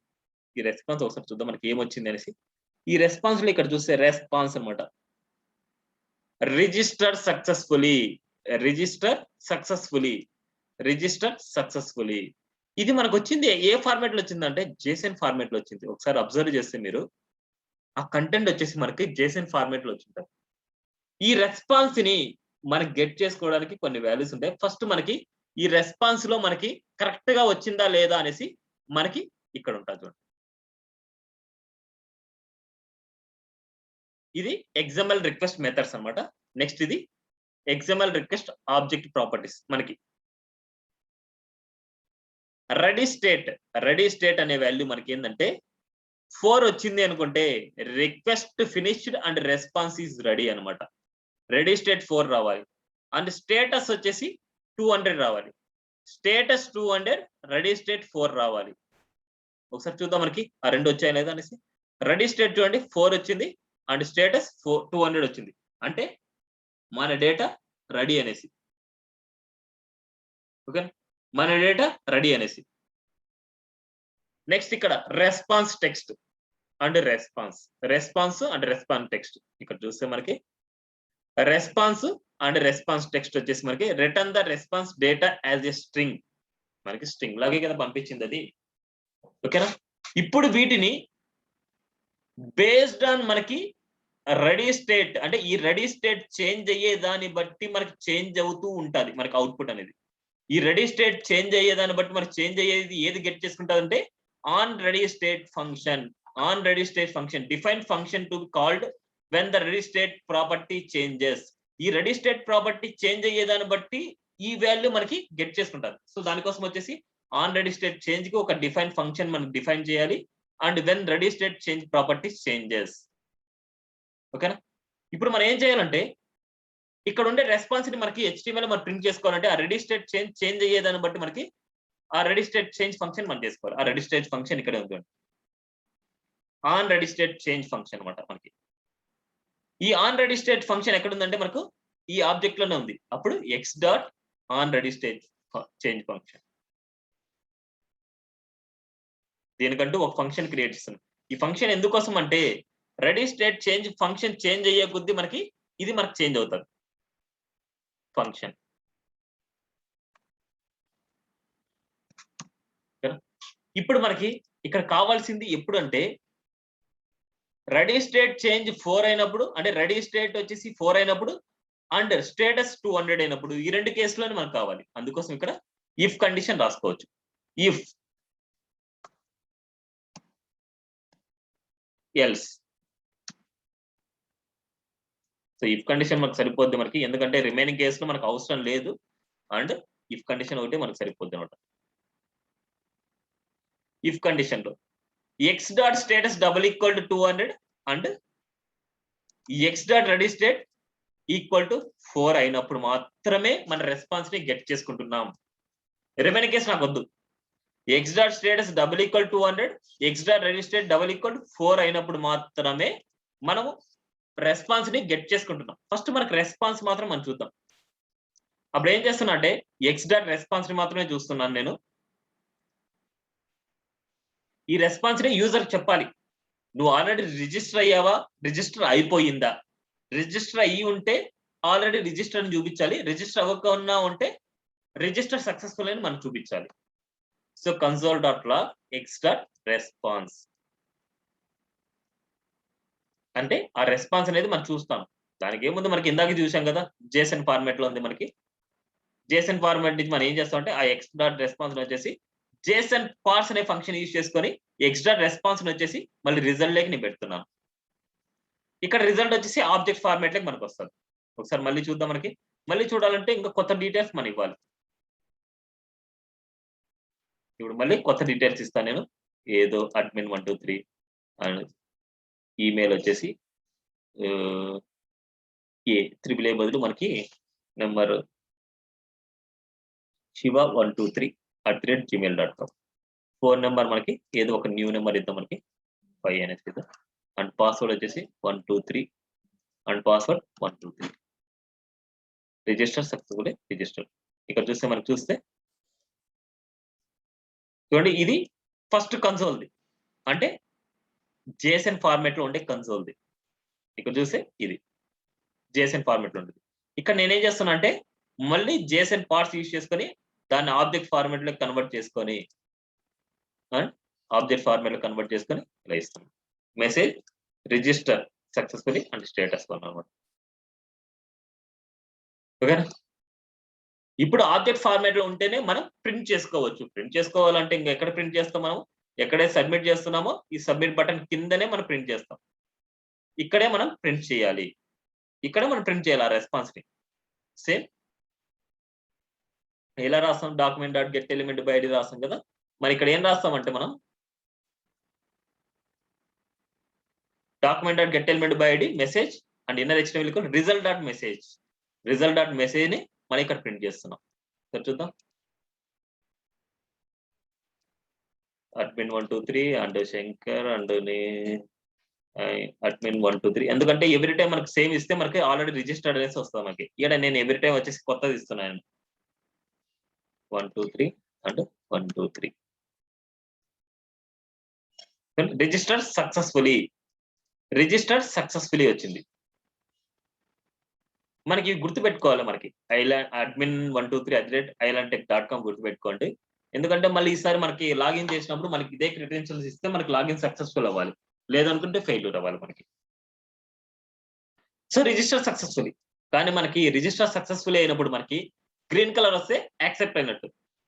ఈ రెస్పాన్స్ ఒకసారి చూద్దాం మనకి ఏమొచ్చింది అనేసి. ఈ రెస్పాన్స్ లో ఇక్కడ చూస్తే రెస్పాన్స్ అనమాట, రిజిస్టర్ సక్సెస్ఫుల్లీ. ఇది మనకు వచ్చింది ఏ ఫార్మాట్ లో వచ్చిందంటే JSON ఫార్మాట్ లో వచ్చింది. ఒకసారి అబ్జర్వ్ చేస్తే మీరు ఆ కంటెంట్ వచ్చేసి మనకి JSON ఫార్మాట్ లో వచ్చింది. ఈ రెస్పాన్స్ ని మనకి గెట్ చేసుకోవడానికి కొన్ని వాల్యూస్ ఉంటాయి. ఫస్ట్ మనకి ఈ రెస్పాన్స్ లో మనకి కరెక్ట్ గా వచ్చిందా లేదా అనేసి మనకి ఇక్కడ ఉంటుంది చూడండి. ఇది XML రిక్వెస్ట్ మెథడ్స్ అన్నమాట. నెక్స్ట్ ఇది XML రిక్వెస్ట్ ఆబ్జెక్ట్ ప్రాపర్టీస్. మనకి రెడీ స్టేట్ అనే వాల్యూ మనకి ఏంటంటే 4 వచ్చింది అనుకుంటే request finished and response is ready అనమాట. రెడీ స్టేట్ 4 రావాలి. అండ్ స్టేటస్ వచ్చేసి 200 రావాలి. స్టేటస్ 200, రెడీ స్టేట్ 4 రావాలి. ఒకసారి చూద్దాం మనకి ఆ రెండు వచ్చాయి లేదా అనేసి. రెడీ స్టేట్ చూడండి 4 వచ్చింది అండ్ స్టేటస్ 200 వచ్చింది. అంటే మన డేటా రెడీ అనేసి. ఓకే, మన డేటా రెడీ అనేసి. నెక్స్ట్ ఇక్కడ response text and response text. ఇక్కడ చూస్తే మనకి రెస్పాన్స్ టెక్స్ట్ వచ్చేసి మనకి return the response data as a string. మనకి స్ట్రింగ్ లాగే కదా పంపించింది అది. ఓకేనా, ఇప్పుడు వీటిని బేస్డ్ ఆన్ మనకి రెడీ స్టేట్ అంటే ఈ రెడీ స్టేట్ చేంజ్ అయ్యే దాన్ని బట్టి మనకి చేంజ్ అవుతూ ఉంటది మనకి అవుట్పుట్ అనేది. ఈ రెడీ స్టేట్ చేంజ్ అయ్యే దాన్ని బట్టి మనకి చేంజ్ అయ్యేది ఏది గెట్ చేసుకుంటదంటే on ready state function. On ready state function define function to be called when the ready state property changes. ఈ రెడీ స్టేట్ ప్రాపర్టీ చేంజ్ అయ్యే దాన్ని బట్టి ఈ వాల్యూ మనకి గెట్ చేసుకుంటారు. సో దానికోసం వచ్చేసి ఆన్ రెడీ స్టేట్ చేంజ్ కి ఒక డిఫైన్ ఫంక్షన్ మనం డిఫైన్ చేయాలి. And when ready state change properties changes. ఓకేనా? ఇప్పుడు మనం ఏం చేయాలంటే ఇక్కడ ఉండే రెస్పాన్స్ ని మనకి HTML మనం ప్రింట్ చేసుకోవాలంటే ఆ రెడీ స్టేట్ చేంజ్ అయ్యేదాన్ని బట్టి మనకి ఆ రెడీ స్టేట్ చేంజ్ ఫంక్షన్ మనం చేసుకోవాలి. ఆ రెడీ స్టేట్ ఫంక్షన్ ఇక్కడే ఉంది. On ready state change function అన్నమాట మనకి. ఈ ఆన్ రెడీ స్టేట్ ఫంక్షన్ ఎక్కడ ఉందంటే మనకు ఈ ఆబ్జెక్ట్ లోనే ఉంది. అప్పుడు X dot on ready state change function. దీనికంటూ ఒక ఫంక్షన్ క్రియేట్ చేస్తున్నాం. ఈ ఫంక్షన్ ఎందుకోసం అంటే ready state change function change అయ్యే కొద్దీ మనకి ఇది మనకి చేంజ్ అవుతుంది ఫంక్షన్. ఇప్పుడు మనకి ఇక్కడ కావాల్సింది ఎప్పుడు అంటే రెడీ స్టేట్ చేంజ్ 4 అయినప్పుడు, అంటే రెడీ స్టేట్ వచ్చేసి 4 అయినప్పుడు అండ్ స్టేటస్ 200 అయినప్పుడు ఈ రెండు కేసులోనే మనకు కావాలి. అందుకోసం ఇక్కడ ఇఫ్ కండిషన్ రాసుకోవచ్చు. If else. So if condition మనకు సరిపోద్ది మనకి, ఎందుకంటే రిమైనింగ్ కేసులో మనకు అవసరం లేదు. అండ్ ఇఫ్ కండిషన్ ఒకటి మనకు సరిపోద్ది అనమాట. ఇఫ్ కండిషన్ లో X dot status double equal to 200 and X dot ready state equal to 4 అయినప్పుడు మాత్రమే మన రెస్పాన్స్ ని గెట్ చేసుకుంటున్నాం. రిమైనింగ్ కేసు నాకు వద్దు. X dot status double equal 200, X dot ready state double equal 4 అయినప్పుడు మాత్రమే మనము రెస్పాన్స్ ని గెట్ చేసుకుంటున్నాం. ఫస్ట్ మనకు రెస్పాన్స్ మాత్రం మనం చూద్దాం. అప్పుడు ఏం చేస్తున్నా అంటే ఎక్స్ డాట్ రెస్పాన్స్ ని మాత్రమే చూస్తున్నాను నేను. ఈ రెస్పాన్స్ ని యూజర్ చెప్పాలి, నువ్వు ఆల్రెడీ రిజిస్టర్ అయ్యావా, రిజిస్టర్ అయిపోయిందా. రిజిస్టర్ అయ్యి ఉంటే ఆల్రెడీ రిజిస్టర్ అని చూపించాలి. రిజిస్టర్ అవ్వకుండా ఉంటే రిజిస్టర్ సక్సెస్ఫుల్ అని మనం చూపించాలి. So console dot log X dot response అంటే ఆ రెస్పాన్స్ అనేది మనం చూస్తాం. దానికి ఏముంది మనకి ఇందాక చూసాం కదా, జేసన్ ఫార్మాట్ లో ఉంది మనకి. జేసన్ ఫార్మాట్ నుంచి మనం ఏం చేస్తాం అంటే ఆ ఎక్స్ డాట్ రెస్పాన్స్ వచ్చేసి జేసన్ పార్స్ అనే ఫంక్షన్ యూజ్ చేసుకొని ఎక్స్ డాట్ రెస్పాన్స్ వచ్చేసి మళ్ళీ రిజల్ట్ లేక నేను పెడుతున్నాను. ఇక్కడ రిజల్ట్ వచ్చేసి ఆబ్జెక్ట్ ఫార్మాట్ లేక మనకు వస్తుంది. ఒకసారి మళ్ళీ చూద్దాం. మనకి మళ్ళీ చూడాలంటే ఇంకా కొత్త డీటెయిల్స్ మనం ఇవ్వాలి. ఇప్పుడు మళ్ళీ కొత్త డీటెయిల్స్ ఇస్తాను నేను. ఏదో admin 123 అండ్ ఈమెయిల్ వచ్చేసి AAA బదులు మనకి నెంబర్ shiva123@gmail.com. ఫోన్ నెంబర్ మనకి ఏదో ఒక న్యూ నెంబర్ ఇద్దాం. మనకి 5 అనేసి ఇద్దాం. అండ్ పాస్వర్డ్ వచ్చేసి 123 and password 123. Register successfully register. ఇక్కడ చూస్తే మనకు చూస్తే చూడండి, ఇది ఫస్ట్ కన్సోల్ది, అంటే జేసన్ ఫార్మాట్ లో ఉండే కన్సోల్ది. ఇక్కడ చూస్తే ఇది జేసన్ ఫార్మాట్ లో ఉంటుంది. ఇక్కడ నేనేం చేస్తున్నా అంటే మళ్ళీ జేసన్ పార్ట్స్ యూజ్ చేసుకొని దాన్ని ఆబ్జెక్ట్ ఫార్మాట్ లో కన్వర్ట్ చేసుకొని ఇలా ఇస్తాను. Message register successfully and status అన్నమాట. ఓకేనా? ఇప్పుడు ఆబ్జెక్ట్ ఫార్మాట్ లో ఉంటేనే మనం ప్రింట్ చేసుకోవచ్చు. ప్రింట్ చేసుకోవాలంటే ఇంకా ఎక్కడ ప్రింట్ చేస్తాం మనం, ఎక్కడైతే సబ్మిట్ చేస్తున్నామో ఈ సబ్మిట్ బటన్ కిందనే మనం ప్రింట్ చేస్తాం. ఇక్కడే మనం ప్రింట్ చేయాలి. ఇక్కడ మనం ప్రింట్ చేయాలి ఆ రెస్పాన్స్ ని. సేమ్ ఎలా రాస్తాం, document dot get element by ID రాస్తాం కదా. మరి ఇక్కడ ఏం రాస్తామంటే మనం document dot get element by ID message and inner HTML result dot message. Result dot message ని మనం ఇక్కడ ప్రింట్ చేస్తున్నాం. సరే చూద్దాం. admin 123 and Shankar and admin 123. ఎందుకంటే ఎవ్రీ టైం మనకి సేమ్ ఇస్తే మనకి ఆల్రెడీ రిజిస్టర్డ్ అనేసి వస్తుంది మనకి. ఇక్కడ నేను ఎవ్రీ టైం వచ్చేసి కొత్తది ఇస్తున్నాను. 123 అండ్ 123 రిజిస్టర్ సక్సెస్ఫుల్లీ వచ్చింది. మనకి గుర్తు పెట్టుకోవాలి. మనకి admin 123@ilandtech.com గుర్తు పెట్టుకోండి. ఎందుకంటే మళ్ళీ ఈసారి మనకి లాగిన్ చేసినప్పుడు మనకి ఇదే క్రెడెన్షియల్స్ ఇస్తే మనకి లాగిన్ సక్సెస్ఫుల్ అవ్వాలి, లేదనుకుంటే ఫెయిల్యూర్ అవ్వాలి మనకి. So register successfully. కానీ మనకి రిజిస్టర్ సక్సెస్ఫుల్ అయినప్పుడు మనకి గ్రీన్ కలర్ వస్తే యాక్సెప్ట్ అయినట్టు.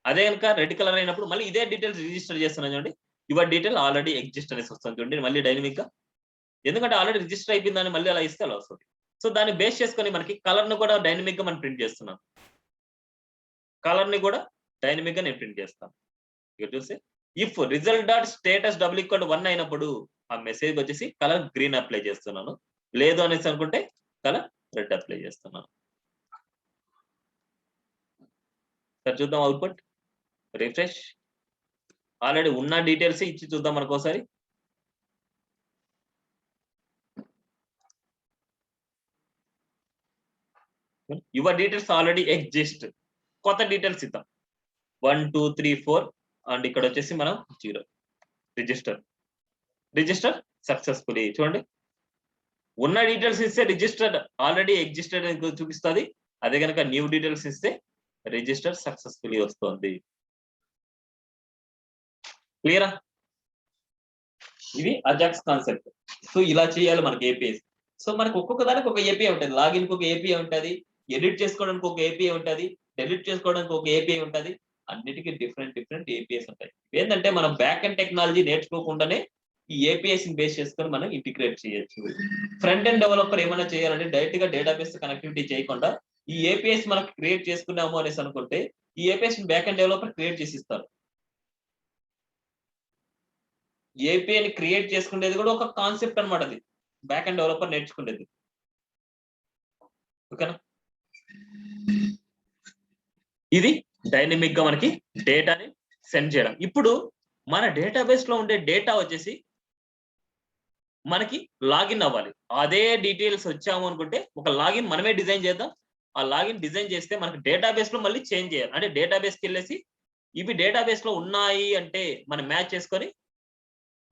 అదే కనుక రెడ్ కలర్ అయినప్పుడు మళ్ళీ ఇదే డీటెయిల్స్ రిజిస్టర్ చేస్తున్నాను చూడండి, యువర్ డీటెయిల్ ఆల్రెడీ ఎగ్జిస్ట్ అనేసి వస్తుంది చూడండి మళ్ళీ డైనమిక్ గా. ఎందుకంటే ఆల్రెడీ రిజిస్టర్ అయిపోయిందని మళ్ళీ అలా ఇస్తే అలా వస్తుంది. సో దాన్ని బేస్ చేసుకొని మనకి కలర్ ను కూడా డైనమిక్ గా మనం ప్రింట్ చేస్తున్నాం. కలర్ ని కూడా డైనమిక్ గా నేను ప్రింట్ చేస్తాను. ఇక్కడ చూస్తే if result dot status double equal 1 అయినప్పుడు ఆ మెసేజ్ వచ్చేసి కలర్ గ్రీన్ అప్లై చేస్తున్నాను. లేదు అనేసి అనుకుంటే కలర్ రెడ్ అప్లై చేస్తున్నాను. సరే చూద్దాం అవుట్పుట్. రిఫ్రెష్. ఆల్రెడీ ఉన్న డీటెయిల్స్ ఇచ్చి చూద్దాం మనకోసారి. Your details already exist. కొత్త డీటెయిల్స్ ఇద్దాం. 1 2 3 4 అండ్ ఇక్కడ వచ్చేసి మనం 0. Register successfully. చూడండి ఉన్న డీటెయిల్స్ ఇస్తే రిజిస్టర్డ్ ఆల్రెడీ ఎగ్జిస్టెడ్ అని చూపిస్తుంది. అదే కనుక న్యూ డీటెయిల్స్ ఇస్తే రిజిస్టర్ సక్సెస్ఫుల్లీ వస్తుంది. క్లియరా? ఇది అజాక్స్ కాన్సెప్ట్. సో ఇలా చేయాలి మనకి ఏపీఎస్. సో మనకి ఒక్కొక్క దానికి ఒక ఏపీఐ ఉంటుంది. లాగిన్ కి ఒక ఏపీఐ ఉంటుంది, ఎడిట్ చేసుకోవడానికి ఒక ఏపీఐ ఉంటుంది, డెలిట్ చేసుకోవడానికి ఒక ఏపీఐ ఉంటుంది. అన్నిటికీ డిఫరెంట్ ఏపీఎస్ ఉంటాయి. ఏంటంటే మనం బ్యాక్ అండ్ టెక్నాలజీ నేర్చుకోకుండానే ఈ ఏపీఎస్ ని బేస్ చేసుకొని మనం ఇంటిగ్రేట్ చేయొచ్చు. ఫ్రంట్ ఎండ్ డెవలపర్ ఏమైనా చేయాలంటే డైరెక్ట్ గా డేటాబేస్ కనెక్టివిటీ చేయకుండా ఈ ఏపీఎస్ మనం క్రియేట్ చేసుకున్నాము అనేసి అనుకుంటే ఈ ఏపీఎస్ ని బ్యాక్ అండ్ డెవలపర్ క్రియేట్ చేసి ఇస్తారు. ఏపీఐని క్రియేట్ చేసుకునేది కూడా ఒక కాన్సెప్ట్ అన్నమాట. అది బ్యాక్ అండ్ డెవలపర్ నేర్చుకునేది. ఓకేనా? ఇది డైనమిక్ గా మనకి డేటాని సెండ్ చేయడం. ఇప్పుడు మన డేటాబేస్ లో ఉండే డేటా వచ్చేసి మనకి లాగిన్ అవ్వాలి. అదే డీటెయిల్స్ వచ్చాము అనుకుంటే ఒక లాగిన్ మనమే డిజైన్ చేద్దాం. ఆ లాగిన్ డిజైన్ చేస్తే మనకి డేటాబేస్ లో మళ్ళీ చేంజ్ చేయాలి. అంటే డేటాబేస్ కి వెళ్ళేసి ఇవి డేటాబేస్ లో ఉన్నాయి అంటే మనం మ్యాచ్ చేసుకొని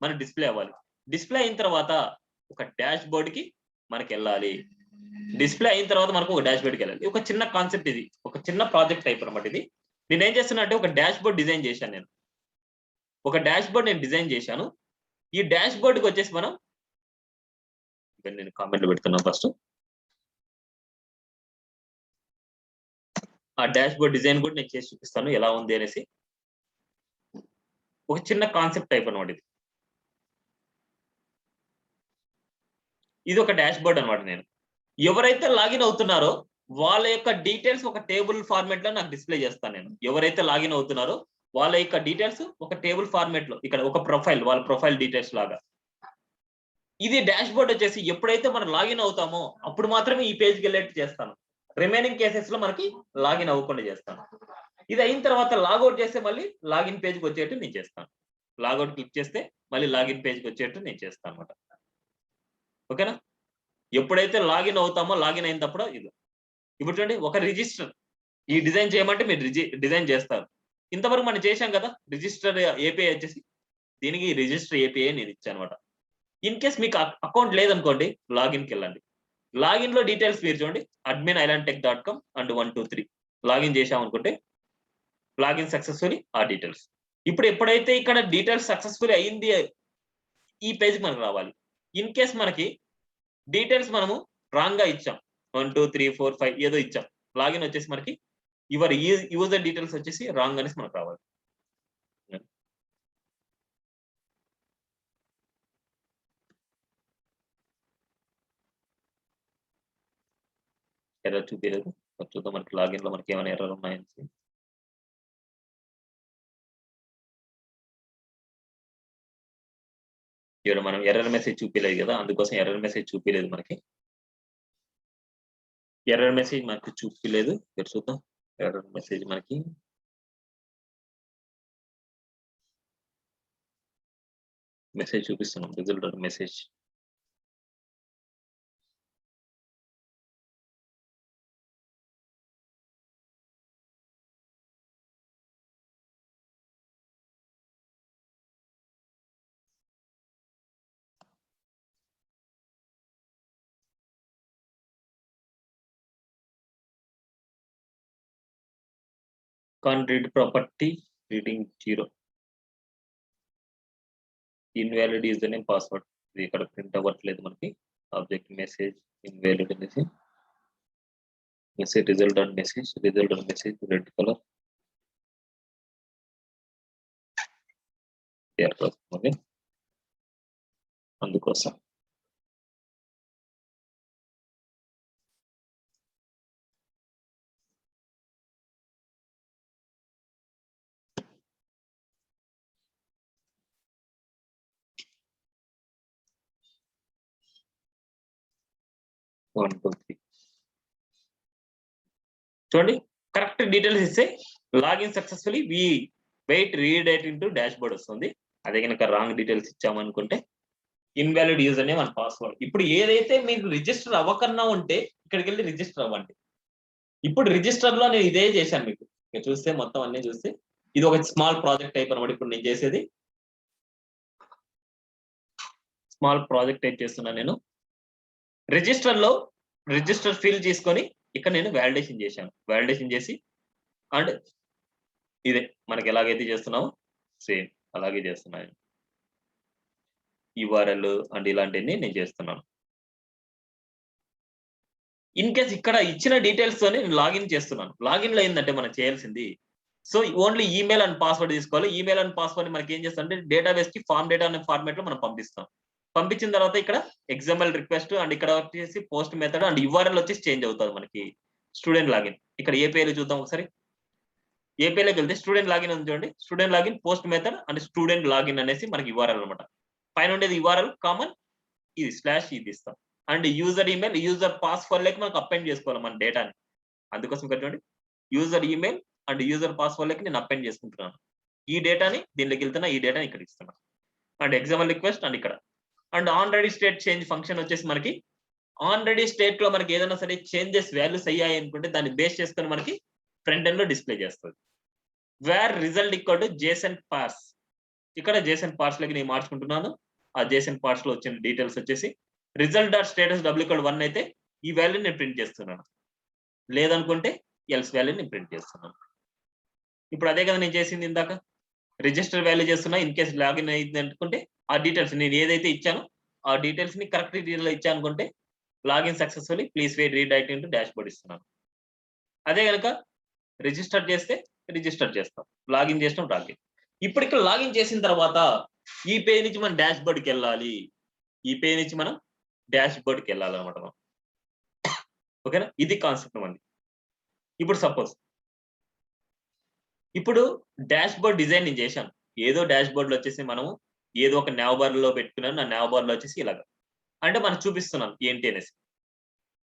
మన డిస్ప్లే అవ్వాలి. డిస్ప్లే అయిన తర్వాత ఒక డాష్ బోర్డ్ కి మనకి వెళ్ళాలి. డిస్ప్లే అయిన తర్వాత మనకు ఒక డాష్ బోర్డ్కి వెళ్ళాలి. ఒక చిన్న కాన్సెప్ట్ ఇది, ఒక చిన్న ప్రాజెక్ట్ టైప్ అనమాట. ఇది నేను ఏం చేస్తున్నా అంటే ఒక డాష్ బోర్డ్ డిజైన్ చేశాను. ఒక డాష్ బోర్డ్ నేను డిజైన్ చేశాను. ఈ డాష్ బోర్డ్కి వచ్చేసి మనం నేను కామెంట్ పెడుతున్నాను ఫస్ట్. ఆ డాష్ బోర్డ్ డిజైన్ కూడా నేను చేసి చూపిస్తాను ఎలా ఉంది అనేసి. ఒక చిన్న కాన్సెప్ట్ టైప్ అనమాట ఇది. ఇది ఒక డాష్ బోర్డ్ అనమాట. నేను ఎవరైతే లాగిన్ అవుతున్నారో వాళ్ళ యొక్క డీటెయిల్స్ ఒక టేబుల్ ఫార్మాట్ లో నాకు డిస్ప్లే చేస్తాను. నేను ఎవరైతే లాగిన్ అవుతున్నారో వాళ్ళ యొక్క డీటెయిల్స్ ఒక టేబుల్ ఫార్మాట్ లో ఇక్కడ ఒక ప్రొఫైల్, వాళ్ళ ప్రొఫైల్ డీటెయిల్స్ లాగా. ఇది డాష్ బోర్డ్ వచ్చేసి ఎప్పుడైతే మనం లాగిన్ అవుతామో అప్పుడు మాత్రమే ఈ పేజ్కి వెళ్ళేట్టు చేస్తాను. రిమైనింగ్ కేసెస్ లో మనకి లాగిన్ అవ్వకుండా చేస్తాను. ఇది అయిన తర్వాత లాగౌట్ చేస్తే మళ్ళీ లాగిన్ పేజ్కి వచ్చేట్టు నేను చేస్తాను. లాగౌట్ క్లిక్ చేస్తే మళ్ళీ లాగిన్ పేజ్కి వచ్చేట్టు నేను చేస్తాను అనమాట. ఓకేనా? ఎప్పుడైతే లాగిన్ అవుతామో లాగిన్ అయినప్పుడు ఇది. ఇప్పుడు చూడండి ఒక రిజిస్టర్ ఈ డిజైన్ చేయమంటే మీరు డిజైన్ చేస్తారు. ఇంతవరకు మనం చేశాం కదా రిజిస్టర్ ఏపీఐ వచ్చేసి, దీనికి రిజిస్టర్ ఏపీఐ నేను ఇచ్చాను అనమాట. ఇన్ కేస్ మీకు అకౌంట్ లేదనుకోండి లాగిన్కి వెళ్ళండి. లాగిన్ లో డీటెయిల్స్ మీరు చూడండి admin.islandtech.com and 1 2 3 login చేశామనుకుంటే login successfully ఆ డీటెయిల్స్. ఇప్పుడు ఎప్పుడైతే ఇక్కడ డీటెయిల్స్ సక్సెస్ఫుల్ అయింది ఈ పేజ్కి మనకు రావాలి. ఇన్ కేస్ మనకి డీటెయిల్స్ మనము రాంగ్ గా ఇచ్చాం, 1 2 3 4 5 ఏదో ఇచ్చాం, లాగిన్ వచ్చేసి మనకి యువర్ యూజర్ డీటెయిల్స్ వచ్చేసి రాంగ్ అనేసి మనకు రావాలి. ఎర్రర్ చూపించలేదు. చూద్దాం మనకి లాగిన్ లో మనకి ఏమైనా ఎర్రర్ ఉన్నాయని. ఇక్కడ మనం ఎర్రర్ మెసేజ్ చూపించలేదు కదా, అందుకోసం ఎర్రర్ మెసేజ్ చూపించలేదు మనకి. ఎర్రర్ మెసేజ్ మనకు చూపించలేదు. ఇక్కడ చూద్దాం ఎర్రర్ మెసేజ్ మనకి మెసేజ్ చూపిస్తున్నాం. Result message can't read property reading 0 invalid username password. ఇది ఇక్కడ ప్రింట్ అవ్వట్లేదు మనకి. ఆబ్జెక్ట్ మెసేజ్ ఇన్వాలిడ్ అనేసి message result dot message red colour okay అందుకోసం చూడండి కరెక్ట్ డీటెయిల్స్ ఇస్తే లాగిన్ సక్సెస్ఫుల్లీ వి వెయిట్ రీడైట్ ఇంటూ డాష్ బోర్డ్ వస్తుంది. అదే కనుక రాంగ్ డీటెయిల్స్ ఇచ్చామనుకుంటే invalid username and password. ఇప్పుడు ఏదైతే మీకు రిజిస్టర్ అవ్వకన్నా ఉంటే ఇక్కడికి వెళ్ళి రిజిస్టర్ అవ్వండి. ఇప్పుడు రిజిస్టర్ లో నేను ఇదే చేశాను మీకు చూస్తే మొత్తం అన్ని చూస్తే ఇది ఒక స్మాల్ ప్రాజెక్ట్ టైప్ అనమాట. ఇప్పుడు నేను చేసేది స్మాల్ ప్రాజెక్ట్ టైప్ చేస్తున్నాను. నేను రిజిస్టర్ ఫిల్ చేసుకొని ఇక్కడ నేను వ్యాలిడేషన్ చేశాను. వ్యాలిడేషన్ చేసి అండ్ ఇదే మనకి ఎలాగైతే చేస్తున్నామో సేమ్ అలాగే చేస్తున్నాను. URL అండ్ ఇలాంటివన్నీ నేను చేస్తున్నాను. ఇన్ కేస్ ఇక్కడ ఇచ్చిన డీటెయిల్స్ తోనే నేను లాగిన్ చేస్తున్నాను. లాగిన్ లో ఏంటంటే మనం చేయాల్సింది so only email and password తీసుకోవాలి. ఈమెయిల్ అండ్ పాస్వర్డ్ మనకి ఏం చేస్తామంటే డేటాబేస్ కి ఫార్మ్ డేటా అనే ఫార్మాట్ లో మనం పంపిస్తాం. పంపించిన తర్వాత ఇక్కడ XML రిక్వెస్ట్ అండ్ ఇక్కడ వచ్చేసి పోస్ట్ మెథడ్ అండ్ URL వచ్చేసి చేంజ్ అవుతుంది మనకి. స్టూడెంట్ లాగిన్ ఇక్కడ ఏపీఐలో చూద్దాం ఒకసారి. ఏపీఐలోకి వెళ్తే స్టూడెంట్ లాగిన్ ఉంది చూడండి. Student login post method and student login అనేసి మనకి URL అనమాట. పైన ఉండేది URL కామన్ ఇది స్లాష్ ఇది ఇస్తాం and user email user password లెక్క మనకు అపెండ్ చేసుకోవాలి మన డేటాని. అందుకోసం ఇక్కడ చూడండి user email and user password లెక్క నేను అపెండ్ చేసుకుంటున్నాను. ఈ డేటాని దీనిలోకి వెళ్తున్నా ఈ డేటాని ఇక్కడ ఇస్తున్నాను అండ్ XML రిక్వెస్ట్ అండ్ ఇక్కడ and on ready state change function వచ్చేసి మనకి ఆన్ రెడీ స్టేట్ లో మనకి ఏదైనా సరే చేంజెస్ వాల్యూస్ అయ్యాయి అనుకుంటే దాన్ని బేస్ చేసుకొని మనకి ఫ్రంట్ ఎండ్ లో డిస్ప్లే చేస్తుంది. Where result equal to JSON parse. ఇక్కడ JSON పార్స్ లకి నేను మార్చుకుంటున్నాను. ఆ JSON పార్స్ లో వచ్చిన డీటెయిల్స్ వచ్చేసి రిజల్ట్ డాట్ స్టేటస్ W1 అయితే ఈ వాల్యూ నేను ప్రింట్ చేస్తున్నాను. లేదనుకుంటే ఎల్స్ వాల్యూ నేను ప్రింట్ చేస్తున్నాను. ఇప్పుడు అదే కదా నేను చేసింది ఇందాక రిజిస్టర్ వాల్యూ చేస్తున్నా. ఇన్ కేసు లాగిన్ అయింది అనుకుంటే ఆ డీటెయిల్స్ నేను ఏదైతే ఇచ్చానో ఆ డీటెయిల్స్ ని కరెక్ట్ డీటెయిల్ ఇచ్చాను అనుకుంటే login successfully please wait redirect into dashboard ఇస్తున్నాను. అదే కనుక రిజిస్టర్ చేస్తే రిజిస్టర్ చేస్తాం. లాగిన్ చేస్తాం లాగిన్. ఇప్పుడు ఇక్కడ లాగిన్ చేసిన తర్వాత ఈ పేజ్ నుంచి మనం డాష్ బోర్డ్కి వెళ్ళాలి. ఈ పేజ్ నుంచి మనం డాష్ బోర్డ్కి వెళ్ళాలన్నమాట మనం. ఓకేనా ఇది కాన్సెప్ట్ మంది. ఇప్పుడు సపోజ్ ఇప్పుడు డాష్ బోర్డ్ డిజైన్ నేను చేశాను. ఏదో డాష్ బోర్డ్ లో వచ్చేసి మనము ఏదో ఒక nav bar లో పెట్టుకున్నాను. నా nav bar లో వచ్చేసి ఇలాగా అంటే మనం చూపిస్తున్నాను ఏంటి అనేసి.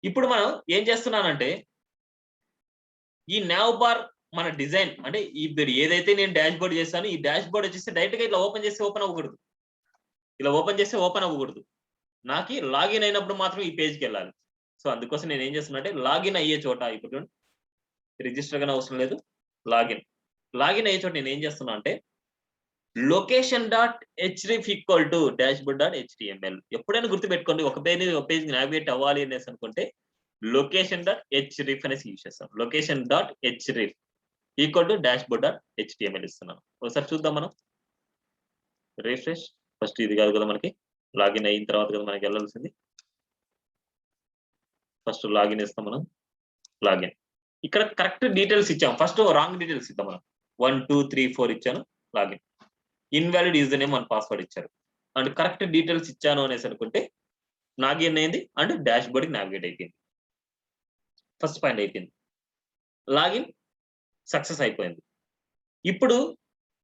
ఇప్పుడు మనం ఏం చేస్తున్నానంటే ఈ nav bar మన డిజైన్ అంటే ఏదైతే నేను డాష్ బోర్డ్ చేశాను ఈ డాష్ బోర్డ్ వచ్చేసి డైరెక్ట్ గా ఇట్లా ఓపెన్ చేస్తే ఓపెన్ అవ్వకూడదు. ఇలా ఓపెన్ చేస్తే ఓపెన్ అవ్వకూడదు. నాకు లాగిన్ అయినప్పుడు మాత్రం ఈ పేజ్కి వెళ్ళాలి. సో అందుకోసం నేను ఏం చేస్తున్నా అంటే లాగిన్ అయ్యే చోట ఇప్పుడు రిజిస్టర్ గానే అవసరం లేదు. లాగిన్ అయ్యే చోట నేను ఏం చేస్తున్నా అంటే location dot href equal to dash board dot HTML. ఎప్పుడైనా గుర్తుపెట్టుకోండి ఒక పేజ్ నావిగేట్ అవ్వాలి అనేసి అనుకుంటే లొకేషన్ డాట్ href అనేసి యూజ్ చేస్తాం. Location dot href equal to dash board dot HTML ఇస్తున్నాను. ఒకసారి చూద్దాం మనం రిఫ్రెష్. ఫస్ట్ ఇది కాదు కదా మనకి లాగిన్ అయిన తర్వాత కదా మనకి వెళ్ళాల్సింది. ఫస్ట్ లాగిన్ ఇస్తాం మనం. లాగిన్ ఇక్కడ కరెక్ట్ డీటెయిల్స్ ఇచ్చాం. ఫస్ట్ రాంగ్ డీటెయిల్స్ ఇద్దాం మనం 1 2 3 4 ఇచ్చాను. Login invalid username and password ఇచ్చారు అండ్ కరెక్ట్ డీటెయిల్స్ ఇచ్చాను అనేసి అనుకుంటే లాగిన్ అయింది అండ్ డాష్ బోర్డ్కి నావిగేట్ అయిపోయింది. ఫస్ట్ పాయింట్ అయిపోయింది. లాగిన్ సక్సెస్ అయిపోయింది. ఇప్పుడు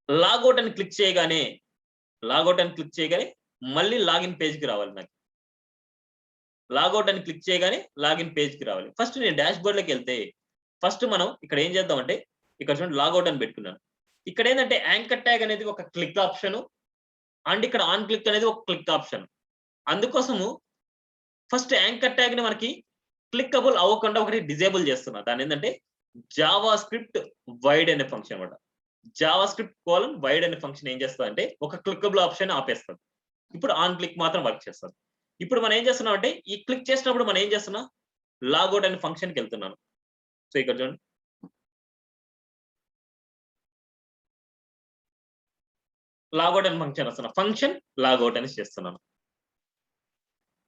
లాగౌట్ అని క్లిక్ చేయగానే మళ్ళీ లాగిన్ పేజ్కి రావాలి. నాకు లాగౌట్ అని క్లిక్ చేయగానే లాగిన్ పేజ్కి రావాలి. ఫస్ట్ నేను డాష్ బోర్డ్లోకి వెళ్తే ఫస్ట్ మనం ఇక్కడ ఏం చేద్దామంటే ఇక్కడ చూడండి లాగౌట్ అని పెట్టుకున్నాను. ఇక్కడ ఏంటంటే యాంకర్ ట్యాగ్ అనేది ఒక క్లిక్ ఆప్షన్ అండ్ ఇక్కడ ఆన్ క్లిక్ అనేది ఒక క్లిక్ ఆప్షన్. అందుకోసము ఫస్ట్ యాంకర్ ట్యాగ్ ని మనకి క్లిక్కబుల్ అవ్వకుండా ఒకటి డిజేబుల్ చేస్తున్నా. దాని ఏంటంటే జావా స్క్రిప్ట్ వైడ్ అనే ఫంక్షన్ అనమాట. జావా స్క్రిప్ట్ వైడ్ అనే ఫంక్షన్ ఏం చేస్తుంది అంటే ఒక క్లిక్కబుల్ ఆప్షన్ ఆపేస్తుంది. ఇప్పుడు ఆన్ క్లిక్ మాత్రం వర్క్ చేస్తుంది. ఇప్పుడు మనం ఏం చేస్తున్నాం అంటే ఈ క్లిక్ చేసినప్పుడు మనం ఏం చేస్తున్నాం లాగౌట్ అనే ఫంక్షన్కి వెళ్తున్నాను. సో ఇక్కడ చూడండి లాగౌట్ అని ఫంక్షన్ వస్తున్నా. ఫంక్షన్ లాగౌట్ అని చేస్తున్నాను.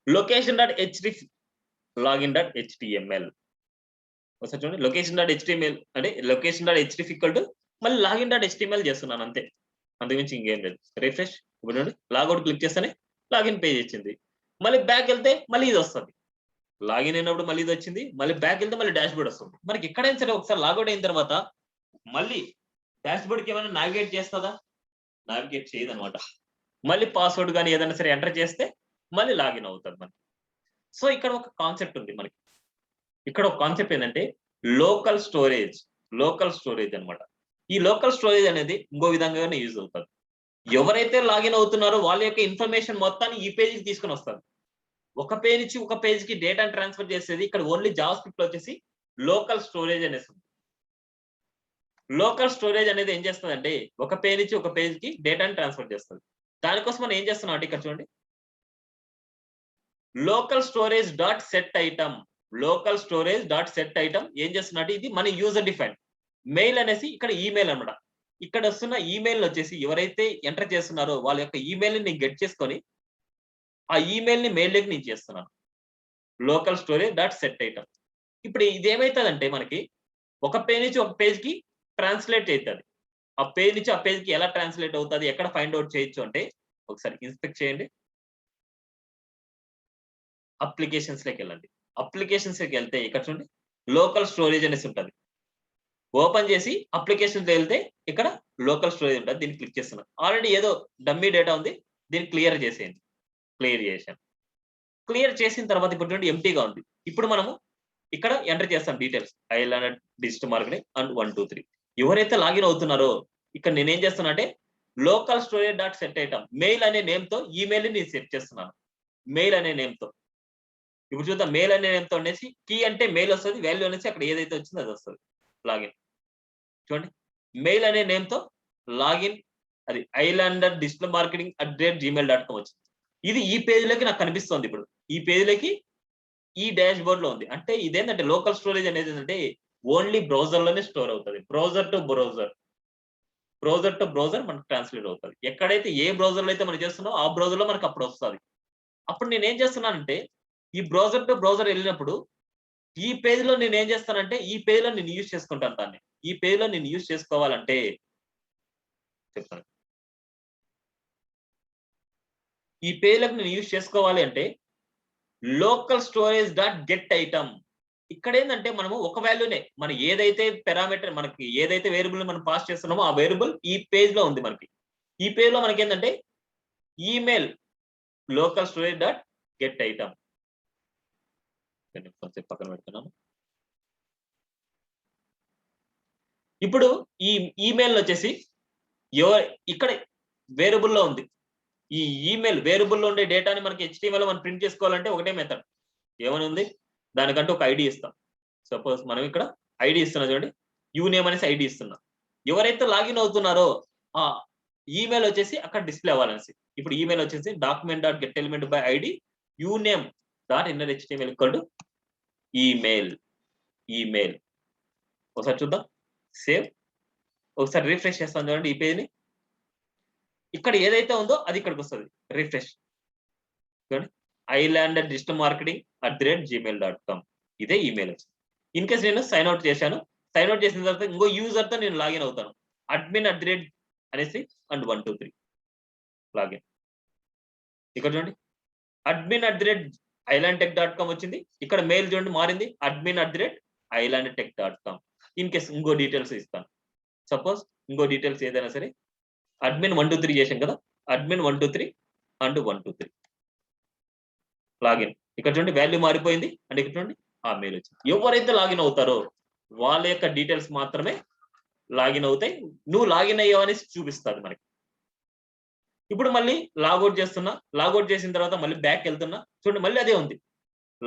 location.html login.html ఒకసారి చూడండి. location.html అంటే location.html ఈక్వల్ టు మళ్ళీ login.html చేస్తున్నాను అంతే, అంతకుమించి ఇంకేం లేదు. రిఫ్రెష్. ఇప్పుడు చూడండి, లాగౌట్ క్లిక్ చేస్తేనే లాగిన్ పేజ్ వచ్చింది. మళ్ళీ బ్యాక్ వెళ్తే మళ్ళీ ఇది వస్తుంది. లాగిన్ అయినప్పుడు మళ్ళీ ఇది వచ్చింది, మళ్ళీ బ్యాక్ వెళ్తే మళ్ళీ డాష్ బోర్డ్ వస్తుంది. మనకి ఎక్కడైనా సరే ఒకసారి లాగౌట్ అయిన తర్వాత మళ్ళీ డాష్ బోర్డ్కి ఏమైనా నావిగేట్ చేస్తుందా? నావిగేట్ చేయదు అనమాట. మళ్ళీ పాస్వర్డ్ కానీ ఏదైనా సరే ఎంటర్ చేస్తే మళ్ళీ లాగిన్ అవుతుంది మనకి. సో ఇక్కడ ఒక కాన్సెప్ట్ ఉంది మనకి. ఇక్కడ ఒక కాన్సెప్ట్ ఏంటంటే లోకల్ స్టోరేజ్ అనమాట. ఈ లోకల్ స్టోరేజ్ అనేది ఇంకో విధంగానే యూజ్ అవుతుంది. ఎవరైతే లాగిన్ అవుతున్నారో వాళ్ళ యొక్క ఇన్ఫర్మేషన్ మొత్తాన్ని ఈ పేజీకి తీసుకొని వస్తారు. ఒక పేజ్ నుంచి ఒక పేజ్ కి డేటాను ట్రాన్స్ఫర్ చేసేది ఇక్కడ ఓన్లీ జావా స్క్రిప్ట్ లో వచ్చేసి లోకల్ స్టోరేజ్ అనేసి ఉంది. లోకల్ స్టోరేజ్ అనేది ఏం చేస్తుందంటే ఒక పేజ్ నుంచి ఒక పేజ్ కి డేటాను ట్రాన్స్ఫర్ చేస్తుంది. దానికోసం మనం ఏం చేస్తున్నాం అంటే ఇక్కడ చూడండి, local storage dot set item ఏం చేస్తున్నట్టు ఇది మన యూజర్ డిఫైన్ మెయిల్ అనేసి ఇక్కడ ఈమెయిల్ అనమాట. ఇక్కడ వస్తున్న ఈమెయిల్ వచ్చేసి ఎవరైతే ఎంటర్ చేస్తున్నారో వాళ్ళ యొక్క ఈమెయిల్ ని గెట్ చేసుకొని ఆ ఈమెయిల్ ని మెయిల్ లోకి నేను చేస్తున్నాను. Local storage dot set item. ఇప్పుడు ఇది ఏమైతుందంటే మనకి ఒక పేజ్ నుంచి ఒక పేజ్ కి ట్రాన్స్లేట్ అవుతుంది. ఆ పేజ్ నుంచి ఆ పేజ్ కి ఎలా ట్రాన్స్లేట్ అవుతుంది, ఎక్కడ ఫైండ్ అవుట్ చేయొచ్చు అంటే ఒకసారి ఇన్స్పెక్ట్ చేయండి. అప్లికేషన్స్ లోకి వెళ్ళండి. అప్లికేషన్స్ లోకి వెళ్తే ఇక్కడ చూడండి లోకల్ స్టోరేజ్ అనేసి ఉంటుంది. ఓపెన్ చేసి అప్లికేషన్స్ వెళ్తే ఇక్కడ లోకల్ స్టోరేజ్ ఉంటుంది. దీన్ని క్లిక్ చేస్తున్నాను. ఆల్రెడీ ఏదో డమ్మీ డేటా ఉంది, దీన్ని క్లియర్ చేసేయండి. క్లియర్ చేశాను. క్లియర్ చేసిన తర్వాత ఇప్పుడు చూడండి ఎంటీగా ఉంది. ఇప్పుడు మనము ఇక్కడ ఎంటర్ చేస్తాం details island digital marketing and 1 2 3. ఎవరైతే లాగిన్ అవుతున్నారో ఇక్కడ నేనేం చేస్తున్నా అంటే local storage dot set item mail అనే నేమ్ తో ఈమెయిల్ ని నేను సెట్ చేస్తున్నాను. మెయిల్ అనే నేమ్ తో ఇప్పుడు చూద్దాం. మెయిల్ అనే నేమ్ తో అనేసి కీ అంటే మెయిల్ వస్తుంది, వాల్యూ అనేసి అక్కడ ఏదైతే వచ్చిందో అది వస్తుంది. లాగిన్ చూడండి, మెయిల్ అనే నేమ్ తో లాగిన్ అది ఐలాండర్ డిజిటల్ మార్కెటింగ్ @gmail.com వచ్చింది. ఇది ఈ పేజ్ లోకి నాకు కనిపిస్తుంది. ఇప్పుడు ఈ పేజ్ లోకి ఈ డాష్ బోర్డ్ లో ఉంది. అంటే ఇదేంటంటే లోకల్ స్టోరేజ్ అనేది ఏంటంటే ఓన్లీ బ్రౌజర్ లోనే స్టోర్ అవుతుంది. బ్రౌజర్ టు బ్రౌజర్ మనకు ట్రాన్స్లేట్ అవుతుంది. ఎక్కడైతే ఏ బ్రౌజర్ లో అయితే మనం చేస్తున్నామో ఆ బ్రౌజర్ లో మనకు అప్పుడు వస్తుంది. అప్పుడు నేను ఏం చేస్తున్నానంటే ఈ బ్రౌజర్ టు బ్రౌజర్ వెళ్ళినప్పుడు ఈ పేజ్ లో నేను ఏం చేస్తానంటే ఈ పేజ్ లో నేను యూజ్ చేసుకుంటాను. దాన్ని ఈ పేజ్ లో నేను యూజ్ చేసుకోవాలంటే చెప్తాను. ఈ పేజ్ లకు నేను యూజ్ చేసుకోవాలి అంటే local storage dot get item. ఇక్కడ ఏంటంటే మనము ఒక వాల్యూనే మనం ఏదైతే పారామీటర్ మనకి ఏదైతే వేరియబుల్ మనం పాస్ చేస్తున్నామో ఆ వేరియబుల్ ఈ పేజ్ లో ఉంది. మనకి ఈ పేజ్ లో మనకి ఏంటంటే email local storage dot get item. పక్కన పెడుతున్నాను. ఇప్పుడు ఈ ఈమెయిల్ వచ్చేసి ఇక్కడ వేరియబుల్ లో ఉంది. ఈ ఈమెయిల్ వేరియబుల్ లో ఉండే డేటాని మనకి HTML మనం ప్రింట్ చేసుకోవాలంటే ఒకటే మెథడ్. ఏమని ఉంది, దానికంటే ఒక ఐడి ఇస్తాం. సపోజ్ మనం ఇక్కడ ఐడి ఇస్తున్నా చూడండి, యూనేమ్ అనేసి ఐడి ఇస్తున్నా. ఎవరైతే లాగిన్ అవుతున్నారో ఆ ఈమెయిల్ వచ్చేసి అక్కడ డిస్ప్లే అవ్వాలనేసి. ఇప్పుడు ఈమెయిల్ వచ్చేసి document.getElement_by_id uname.innerHTML equal to email. ఒకసారి చూద్దాం. సేవ్. ఒకసారి రిఫ్రెష్ చేస్తాను చూడండి ఈ పేజ్ ని. ఇక్కడ ఏదైతే ఉందో అది ఇక్కడికి వస్తుంది. రిఫ్రెష్ చూడండి, ఐలాండర్ డిజిటల్ మార్కెటింగ్ @gmail.com ఇదే ఈమెయిల్ వచ్చింది. ఇన్ కేస్ నేను సైన్ అవుట్ చేశాను. సైన్ అవుట్ చేసిన తర్వాత ఇంకో యూజర్ తో నేను లాగిన్ అవుతాను. admin అనేసి అండ్ 1 2 3 లాగిన్. ఇక్కడ చూడండి admin @islandtech.com వచ్చింది. ఇక్కడ మెయిల్ చూడండి మారింది, admin@islandtech.com. ఇన్ కేస్ ఇంకో డీటెయిల్స్ ఇస్తాను. సపోజ్ ఇంకో డీటెయిల్స్ ఏదైనా సరే admin 1 2 3 చేశాం కదా, admin 1 2 3 అండ్ 1 2 3 లాగిన్. ఇక్కడ చూడండి వాల్యూ మారిపోయింది. అండ్ ఇక్కడ చూడండి ఆ మెయిల్ వచ్చింది. ఎవరైతే లాగిన్ అవుతారో వాళ్ళ యొక్క డీటెయిల్స్ మాత్రమే లాగిన్ అవుతాయి. నువ్వు లాగిన్ అయ్యావు అనేసి చూపిస్తుంది మనకి. ఇప్పుడు మళ్ళీ లాగౌట్ చేస్తున్నా. లాగౌట్ చేసిన తర్వాత మళ్ళీ బ్యాక్ వెళ్తున్నా. చూడండి మళ్ళీ అదే ఉంది.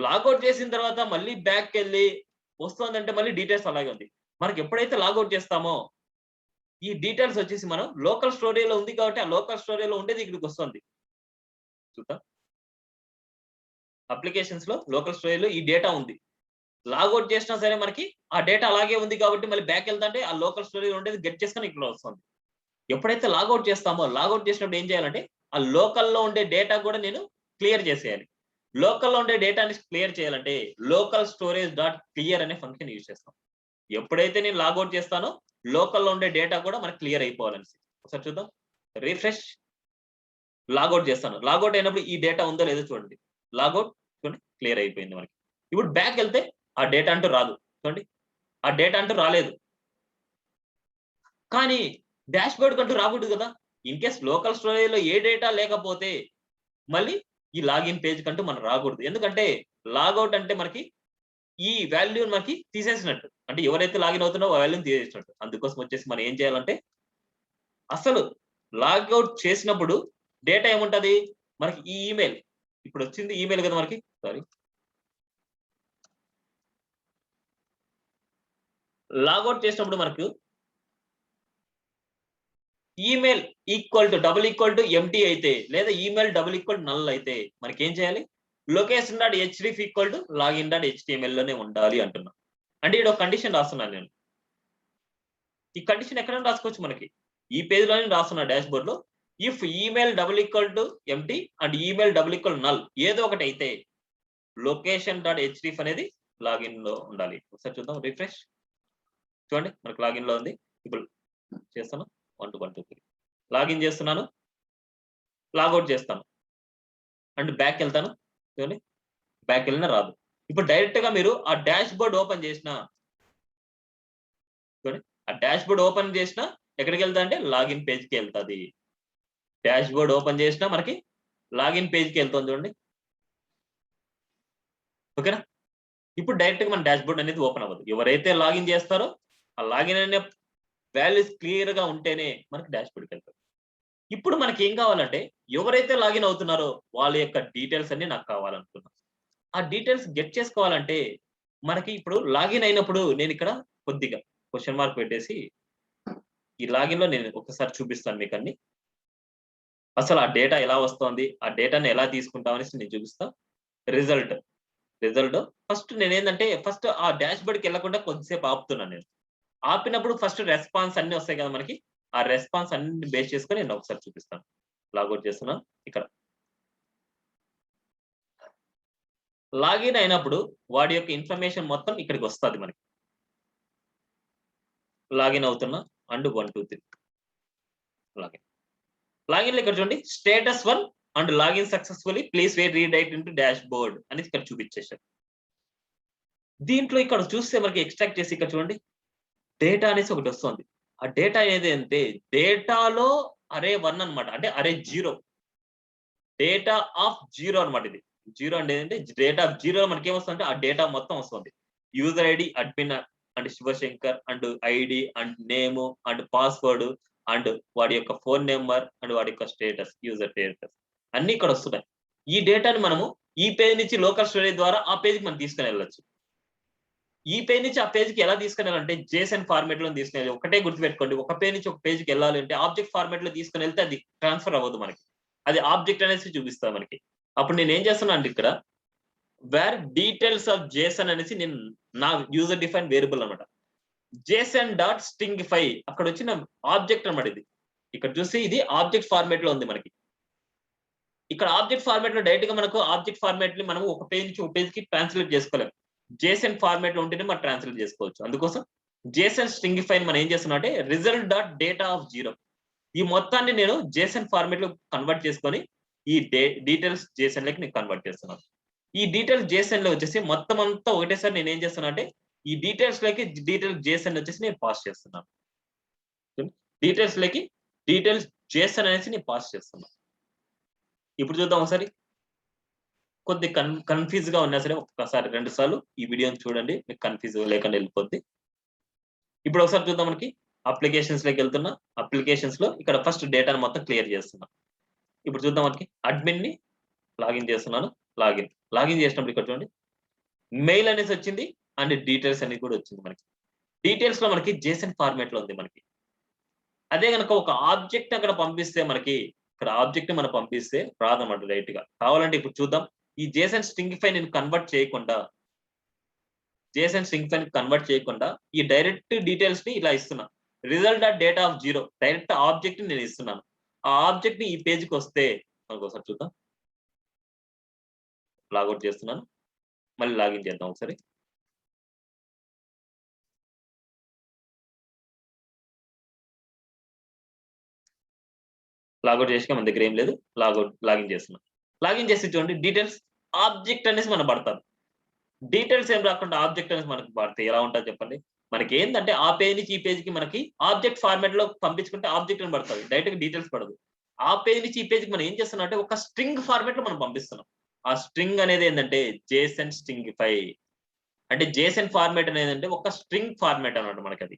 లాగౌట్ చేసిన తర్వాత మళ్ళీ బ్యాక్ వెళ్ళి వస్తుందంటే మళ్ళీ డీటెయిల్స్ అలాగే ఉంది. మనకి ఎప్పుడైతే లాగౌట్ చేస్తామో ఈ డీటెయిల్స్ వచ్చేసి మనం లోకల్ స్టోరేజ్ లో ఉంది కాబట్టి ఆ లోకల్ స్టోరేజ్ లో ఉండేది ఇక్కడికి వస్తుంది. చూద్దాం. అప్లికేషన్స్ లో లోకల్ స్టోరేజ్ లో ఈ డేటా ఉంది. లాగౌట్ చేసినా సరే మనకి ఆ డేటా అలాగే ఉంది కాబట్టి మళ్ళీ బ్యాక్ వెళ్తుంటే ఆ లోకల్ స్టోరేజ్ ఉండేది గెట్ చేసుకొని ఇక్కడ వస్తుంది. ఎప్పుడైతే లాగౌట్ చేస్తామో లాగౌట్ చేసినప్పుడు ఏం చేయాలంటే ఆ లోకల్ లో ఉండే డేటా కూడా నేను క్లియర్ చేసేయాలి. లోకల్లో ఉండే డేటాని క్లియర్ చేయాలంటే లోకల్ స్టోరేజ్ డాట్ క్లియర్ అనే ఫంక్షన్ యూజ్ చేస్తాం. ఎప్పుడైతే నేను లాగౌట్ చేస్తానో లోకల్లో ఉండే డేటా కూడా మనకి క్లియర్ అయిపోవాలని. ఒకసారి చూద్దాం. రిఫ్రెష్, లాగౌట్ చేస్తాను. లాగౌట్ అయినప్పుడు ఈ డేటా ఉందో లేదో చూడండి. లాగౌట్ చూడండి, క్లియర్ అయిపోయింది మనకి. ఇప్పుడు బ్యాక్ వెళ్తే ఆ డేటా అంటూ రాదు. చూడండి, ఆ డేటా అంటూ రాలేదు. కానీ డాష్ బోర్డ్ కంటూ రాకూడదు కదా. ఇన్ కేస్ లోకల్ స్టోరేజ్ లో ఏ డేటా లేకపోతే మళ్ళీ ఈ లాగిన్ పేజ్ కంటూ మనం రాకూడదు. ఎందుకంటే లాగౌట్ అంటే మనకి ఈ వాల్యూ మనకి తీసేసినట్టు, అంటే ఎవరైతే లాగిన్ అవుతున్నారో ఆ వాల్యూని తీసేసినట్టు. అందుకోసం వచ్చేసి మనం ఏం చేయాలంటే అసలు లాగౌట్ చేసినప్పుడు డేటా ఏముంటది మనకి, ఈ ఈమెయిల్ ఇప్పుడు వచ్చింది ఈమెయిల్ కదా మనకి. సారీ, లాగౌట్ చేసినప్పుడు మనకు email double equal to empty అయితే, లేదా ఈమెయిల్ డబుల్ ఈక్వల్ నల్ అయితే మనకి ఏం చేయాలి, location dot HDF equal to login dot HTML లోనే ఉండాలి అంటున్నా. అంటే ఇక్కడ ఒక కండిషన్ రాస్తున్నాను నేను. ఈ కండిషన్ ఎక్కడైనా రాసుకోవచ్చు మనకి. ఈ పేజ్ లోనే రాస్తున్నా డాష్ బోర్డ్ లో. If email double equal to empty and email double equal null ఏదో ఒకటి అయితే లొకేషన్ డాట్ హెచ్డిఎఫ్ అనేది లాగిన్ లో ఉండాలి. ఒకసారి చూద్దాం. రిఫ్రెష్ చూడండి, మనకు లాగిన్ లో ఉంది. ఇప్పుడు చేస్తాను 1 2 1 2 3 లాగిన్ చేస్తున్నాను, లాగౌట్ చేస్తాను అండ్ బ్యాక్ వెళ్తాను. చూడండి, బ్యాక్ వెళ్ళినా రాదు. ఇప్పుడు డైరెక్ట్ గా మీరు ఆ డాష్ బోర్డ్ ఓపెన్ చేసిన, చూడండి ఆ డాష్ బోర్డ్ ఓపెన్ చేసినా ఎక్కడికి వెళ్తా అంటే లాగిన్ పేజ్ కి వెళ్తుంది. డాష్ బోర్డ్ ఓపెన్ చేసినా మనకి లాగిన్ పేజ్ కి వెళ్తుంది. చూడండి, ఓకేనా. ఇప్పుడు డైరెక్ట్ గా మన డాష్ బోర్డ్ అనేది ఓపెన్ అవ్వదు. ఎవరైతే లాగిన్ చేస్తారో ఆ లాగిన్ అనే వాల్యూస్ క్లియర్ గా ఉంటేనే మనకి డాష్ బోర్డ్కి వెళ్తారు. ఇప్పుడు మనకి ఏం కావాలంటే ఎవరైతే లాగిన్ అవుతున్నారో వాళ్ళ యొక్క డీటెయిల్స్ అన్ని నాకు కావాలనుకున్నా. ఆ డీటెయిల్స్ గెట్ చేసుకోవాలంటే మనకి ఇప్పుడు లాగిన్ అయినప్పుడు నేను ఇక్కడ కొద్దిగా క్వశ్చన్ మార్క్ పెట్టేసి ఈ లాగిన్ లో నేను ఒకసారి చూపిస్తాను మీకు అన్ని. అసలు ఆ డేటా ఎలా వస్తోంది, ఆ డేటాని ఎలా తీసుకుంటాం అనేసి నేను చూపిస్తా. రిజల్ట్ ఫస్ట్ నేనేంటంటే ఫస్ట్ ఆ డాష్ బోర్డ్కి వెళ్ళకుండా కొద్దిసేపు ఆపుతున్నాను నేను. ఆపినప్పుడు ఫస్ట్ రెస్పాన్స్ అన్ని వస్తాయి కదా మనకి. ఆ రెస్పాన్స్ అన్ని బేస్ చేసుకొని నేను ఒకసారి చూపిస్తాను. లాగౌట్ చేస్తున్నాను. ఇక్కడ లాగిన్ అయినప్పుడు వాడి యొక్క ఇన్ఫర్మేషన్ మొత్తం ఇక్కడికి వస్తుంది మనకి. లాగిన్ అవుతున్నా అండ్ 1 2 3 లాగిన్ లో ఇక్కడ చూడండి, status 1 and login successfully, please wait redirect into dashboard అని ఇక్కడ చూపించేశారు. దీంట్లో ఇక్కడ చూస్తే మనకి ఎక్స్ట్రాక్ట్ చేసి ఇక్కడ చూడండి డేటా అనేసి ఒకటి వస్తుంది. ఆ డేటా ఏది అంటే డేటాలో అరే 1 అనమాట, అంటే అరే 0, డేటా ఆఫ్ 0 అనమాట. ఇది 0 అంటే ఏంటంటే డేటా ఆఫ్ 0 మనకి ఏమొస్తుందంటే ఆ డేటా మొత్తం వస్తుంది. User ID admin and Shivashankar and ID and name and password and వాడి యొక్క ఫోన్ నెంబర్ అండ్ వాడి యొక్క స్టేటస్, యూజర్ స్టేటస్ అన్ని ఇక్కడ వస్తున్నాయి. ఈ డేటాని మనము ఈ పేజ్ నుంచి లోకల్ స్టోరేజ్ ద్వారా ఆ పేజ్కి మనం తీసుకుని వెళ్ళొచ్చు. ఈ పేజ్ నుంచి ఆ పేజ్కి ఎలా తీసుకెళ్ళాలంటే జేసన్ ఫార్మేట్ లో తీసుకెళ్ళాలి. ఒకటే గుర్తుపెట్టుకోండి, ఒక పేజ్ నుంచి ఒక పేజ్కి వెళ్ళాలి అంటే ఆబ్జెక్ట్ ఫార్మేట్ లో తీసుకుని వెళ్తే అది ట్రాన్స్ఫర్ అవ్వదు మనకి. అది ఆబ్జెక్ట్ అనేసి చూపిస్తా మనకి. అప్పుడు నేను ఏం చేస్తున్నా అంటే ఇక్కడ వేర్ డీటెయిల్స్ ఆఫ్ జేసన్ అనేసి నేను నా యూజర్ డిఫైన్ వేరియబుల్ అనమాట. జేసన్ డాట్ స్ట్రింగిఫై అక్కడ వచ్చిన ఆబ్జెక్ట్ అనమాట. ఇది ఇక్కడ చూసి ఇది ఆబ్జెక్ట్ ఫార్మేట్ లో ఉంది మనకి. ఇక్కడ ఆబ్జెక్ట్ ఫార్మేట్ లో డైరెక్ట్ గా మనకు ఆబ్జెక్ట్ ఫార్మేట్ ని మనం ఒక పేజ్ నుంచి ఒక పేజ్ కి ట్రాన్స్లేట్ చేసుకోలేం. జేసన్ ఫార్మేట్ లో ఉంటేనే మనం ట్రాన్స్లేట్ చేసుకోవచ్చు. అందుకోసం జేసన్ స్ట్రింగిఫై మనం ఏం చేస్తున్నా అంటే రిజల్ట్ డాట్ డేటా ఆఫ్ 0 ఈ మొత్తాన్ని నేను జేసన్ ఫార్మేట్ లో కన్వర్ట్ చేసుకొని ఈ డీటెయిల్స్ జేసన్ లోకి నేను కన్వర్ట్ చేస్తున్నాను. ఈ డీటెయిల్స్ జేసన్ లో వచ్చేసి మొత్తం అంతా ఒకటేసారి నేను ఏం చేస్తున్నా అంటే ఈ డీటెయిల్స్ లోకి డీటెయిల్స్ జేసన్ వచ్చేసి నేను పాస్ చేస్తున్నాను. డీటెయిల్స్ లోకి డీటెయిల్స్ జేసన్ అనేసి నేను పాస్ చేస్తున్నాను. ఇప్పుడు చూద్దాం ఒకసారి. కొద్ది కన్ఫ్యూజ్ గా ఉన్నా సరే ఒక్కసారి 2 సార్లు ఈ వీడియోని చూడండి, మీకు కన్ఫ్యూజ్ లేకుండా వెళ్ళిపోద్ది. ఇప్పుడు ఒకసారి చూద్దాం. మనకి అప్లికేషన్స్ లోకి వెళ్తున్నా. అప్లికేషన్స్ లో ఇక్కడ ఫస్ట్ డేటాను మొత్తం క్లియర్ చేస్తున్నా. ఇప్పుడు చూద్దాం. మనకి అడ్మిన్ ని లాగిన్ చేస్తున్నాను. లాగిన్ చేసినప్పుడు ఇక్కడ చూడండి మెయిల్ అనేసి వచ్చింది అండ్ డీటెయిల్స్ అనేది కూడా వచ్చింది మనకి. డీటెయిల్స్ లో మనకి జేసన్ ఫార్మేట్ లో ఉంది మనకి. అదే కనుక ఒక ఆబ్జెక్ట్ అక్కడ పంపిస్తే మనకి ఇక్కడ ఆబ్జెక్ట్ మనం పంపిస్తే రాదన్నమాట రైట్ గా. కావాలంటే ఇప్పుడు చూద్దాం. ఈ జేసన్ స్ట్రింగిఫై నేను కన్వర్ట్ చేయకుండా ఈ డైరెక్ట్ డీటెయిల్స్ ని ఇలా ఇస్తున్నా. Result dot data of 0 direct object ని నేను ఇస్తున్నాను. ఆ ఆబ్జెక్ట్ ని ఈ పేజ్కి వస్తే మనకు ఒకసారి చూద్దాం. లాగౌట్ చేస్తున్నాను. మళ్ళీ లాగిన్ చేద్దాం ఒకసారి. లాగౌట్ చేసినా మన దగ్గర ఏం లేదు. లాగిన్ చేస్తున్నాం. లాగిన్ చేసి చూడండి డీటెయిల్స్ ఆబ్జెక్ట్ అనేసి మనం పడతాం. డీటెయిల్స్ ఏం రాకుండా ఆబ్జెక్ట్ అనేసి మనకు పడితే ఎలా ఉంటుంది చెప్పండి. మనకి ఏంటంటే ఆ పేజ్ నుంచి ఈ పేజ్కి మనకి ఆబ్జెక్ట్ ఫార్మాట్ లో పంపించుకుంటే ఆబ్జెక్ట్ అని పడుతుంది. డైరెక్ట్ గా డీటెయిల్స్ పడదు. ఆ పేజ్ నుంచి ఈ పేజ్కి మనం ఏం చేస్తున్నాం అంటే ఒక స్ట్రింగ్ ఫార్మాట్ లో మనం పంపిస్తున్నాం. ఆ స్ట్రింగ్ అనేది ఏంటంటే జేసన్ స్ట్రింగిఫై. అంటే జేసన్ ఫార్మాట్ అనేది అంటే ఒక స్ట్రింగ్ ఫార్మాట్ అన్నమాట. మనకి అది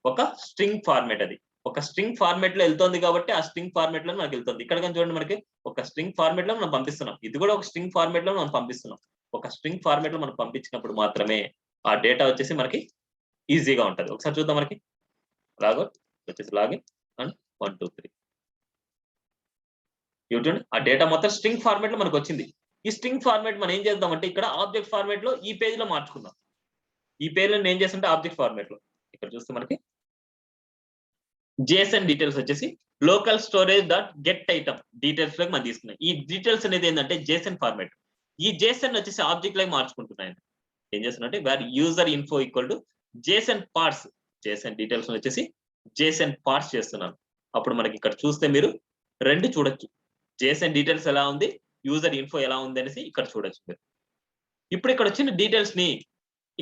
ఒక స్ట్రింగ్ ఫార్మాట్. అది ఒక స్ట్రింగ్ ఫార్మాట్ లో వెళ్తుంది కాబట్టి ఆ స్ట్రింగ్ ఫార్మాట్ లో మనకి వెళ్తుంది. ఇక్కడ కానీ చూడండి మనకి ఒక స్ట్రింగ్ ఫార్మాట్ లో మనం పంపిస్తున్నాం. ఇది కూడా ఒక స్ట్రింగ్ ఫార్మాట్ లో మనం పంపిస్తున్నాం. ఒక స్ట్రింగ్ ఫార్మాట్ లో మనం పంపించినప్పుడు మాత్రమే ఆ డేటా వచ్చేసి మనకి ఈజీగా ఉంటది. ఒకసారి చూద్దాం. మనకి లాగౌట్ వచ్చేసి లాగిన్ అండ్ 1 2 3 చూడండి ఆ డేటా మొత్తం స్ట్రింగ్ ఫార్మాట్ లో మనకు వచ్చింది. ఈ స్ట్రింగ్ ఫార్మాట్ మనం ఏం చేద్దామంటే ఇక్కడ ఆబ్జెక్ట్ ఫార్మాట్ లో ఈ పేజ్ లో మార్చుకుందాం. ఈ పేజ్ లో ఏం చేస్తుంటే ఆబ్జెక్ట్ ఫార్మాట్ లో ఇక్కడ చూస్తే మనకి జేసన్ డీటెయిల్స్ వచ్చేసి local storage dot get item details లోకి మనం తీసుకున్నాం. ఈ డీటెయిల్స్ అనేది ఏంటంటే జేసన్ ఫార్మాట్. ఈ జేసన్ వచ్చేసి ఆబ్జెక్ట్ లాగా మార్చుకుంటున్నాయి. ఏం చేస్తున్నట్టే var user info equal to JSON parse. JSON details వచ్చేసి జేసన్ పార్ట్స్ చేస్తున్నాను. అప్పుడు మనకి ఇక్కడ చూస్తే మీరు రెండు చూడొచ్చు. జేసన్ డీటెయిల్స్ ఎలా ఉంది, యూజర్ ఇన్ఫో ఎలా ఉంది అనేసి ఇక్కడ చూడొచ్చు మీరు. ఇప్పుడు ఇక్కడ వచ్చిన డీటెయిల్స్ ని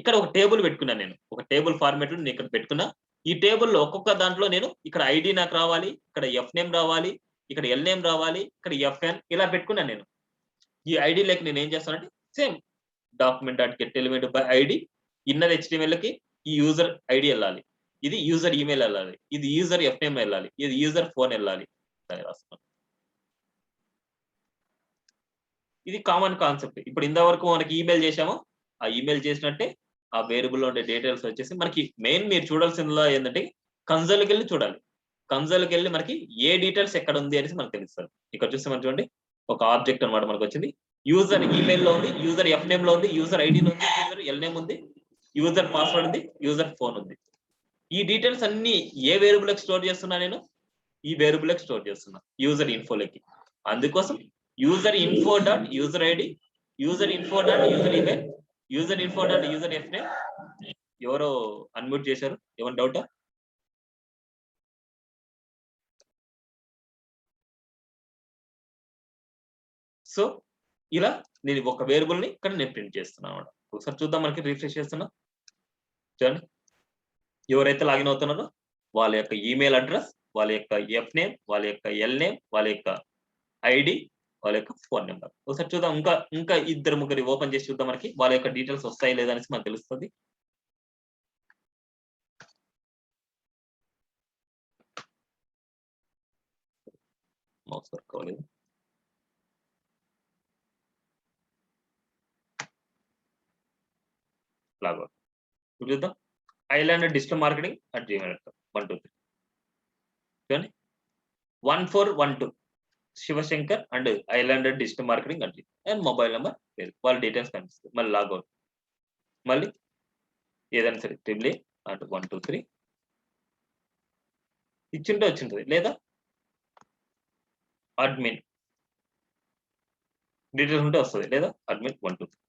ఇక్కడ ఒక టేబుల్ పెట్టుకున్నాను నేను. ఒక టేబుల్ ఫార్మాట్ లో నేను ఇక్కడ పెట్టుకున్నా. ఈ టేబుల్లో ఒక్కొక్క దాంట్లో నేను ఇక్కడ ఐడి నాకు రావాలి, ఇక్కడ ఎఫ్ నేమ్ రావాలి, ఇక్కడ ఎల్ నేమ్ రావాలి, ఇక్కడ ఎఫ్ఎన్ ఇలా పెట్టుకున్నాను నేను. ఈ ఐడి లెక్క నేను ఏం చేస్తానంటే same document dot get element by ID inner HTML కి ఈ యూజర్ ఐడి వెళ్ళాలి, ఇది యూజర్ ఈమెయిల్ వెళ్ళాలి, ఇది యూజర్ ఎఫ్ నేమ్ వెళ్ళాలి, ఇది యూజర్ ఫోన్ వెళ్ళాలి. రాస్తున్నాను. ఇది కామన్ కాన్సెప్ట్. ఇప్పుడు ఇంతవరకు మనకి ఈమెయిల్ చేసామో ఆ ఈమెయిల్ చేసినట్టే ఆ వేరియబుల్ లో ఉండే డీటెయిల్స్ వచ్చేసి మనకి మెయిన్ మీరు చూడాల్సిందిలో ఏంటంటే కన్సోల్కి వెళ్ళి చూడాలి. కన్సోల్కి వెళ్ళి మనకి ఏ డీటెయిల్స్ ఎక్కడ ఉంది అనేసి మనకు తెలుస్తుంది. ఇక్కడ చూస్తే మనం చూడండి ఒక ఆబ్జెక్ట్ అన్నమాట మనకు వచ్చింది. యూజర్ ఈమెయిల్ లో ఉంది, యూజర్ ఎఫ్ నేమ్ లో ఉంది, యూజర్ ఐడిలో ఉంది, యూజర్ ఎల్ నేమ్ ఉంది, యూజర్ పాస్వర్డ్ ఉంది, యూజర్ ఫోన్ ఉంది. ఈ డీటెయిల్స్ అన్ని ఏ వేరియబుల్ కి స్టోర్ చేస్తున్నా నేను ఈ వేరియబుల్ కి స్టోర్ చేస్తున్నా యూజర్ ఇన్ఫోలోకి. అందుకోసం user info dot user ID, user info dot user email, user info dot user F name. ఎవరో అన్మ్యూట్ చేశారు, ఏమైనా డౌటా? సో ఇలా నేను ఒక వేరియబుల్ ని ఇక్కడ నేను ప్రింట్ చేస్తున్నాను అన్నమాట. ఒకసారి చూద్దాం. మనకి రిఫ్రెష్ చేస్తున్నా చూడండి. ఎవరైతే లాగిన్ అవుతున్నారో వాళ్ళ యొక్క ఈమెయిల్ అడ్రస్, వాళ్ళ యొక్క ఎఫ్ నేమ్, వాళ్ళ యొక్క ఎల్ నేమ్, వాళ్ళ యొక్క ఐడి, వాళ్ళ యొక్క ఫోన్ నెంబర్. ఒకసారి చూద్దాం. ఇంకా ఇద్దరు ముగ్గురు ఓపెన్ చేసి చూద్దాం. మనకి వాళ్ళ యొక్క డీటెయిల్స్ వస్తాయి లేదా అనేసి మనకు తెలుస్తుంది. మౌస్ వర్క్ అవ్వలేదు. లాగౌట్ చూద్దాం. ఐలాండ్ డిజిటల్ మార్కెటింగ్ @gmail.com 1 2 3 చూడండి 1412 Shivashankar and island digital marketing and mobile number వాళ్ళ డీటెయిల్స్ కనిపిస్తుంది. మళ్ళీ లాగౌట్. మళ్ళీ ఏదైనా సరే 1 2 3 ఇచ్చింటే వచ్చింటుంది, లేదా అడ్మిన్ డీటెయిల్స్ ఉంటే వస్తుంది, లేదా admin 1 2 3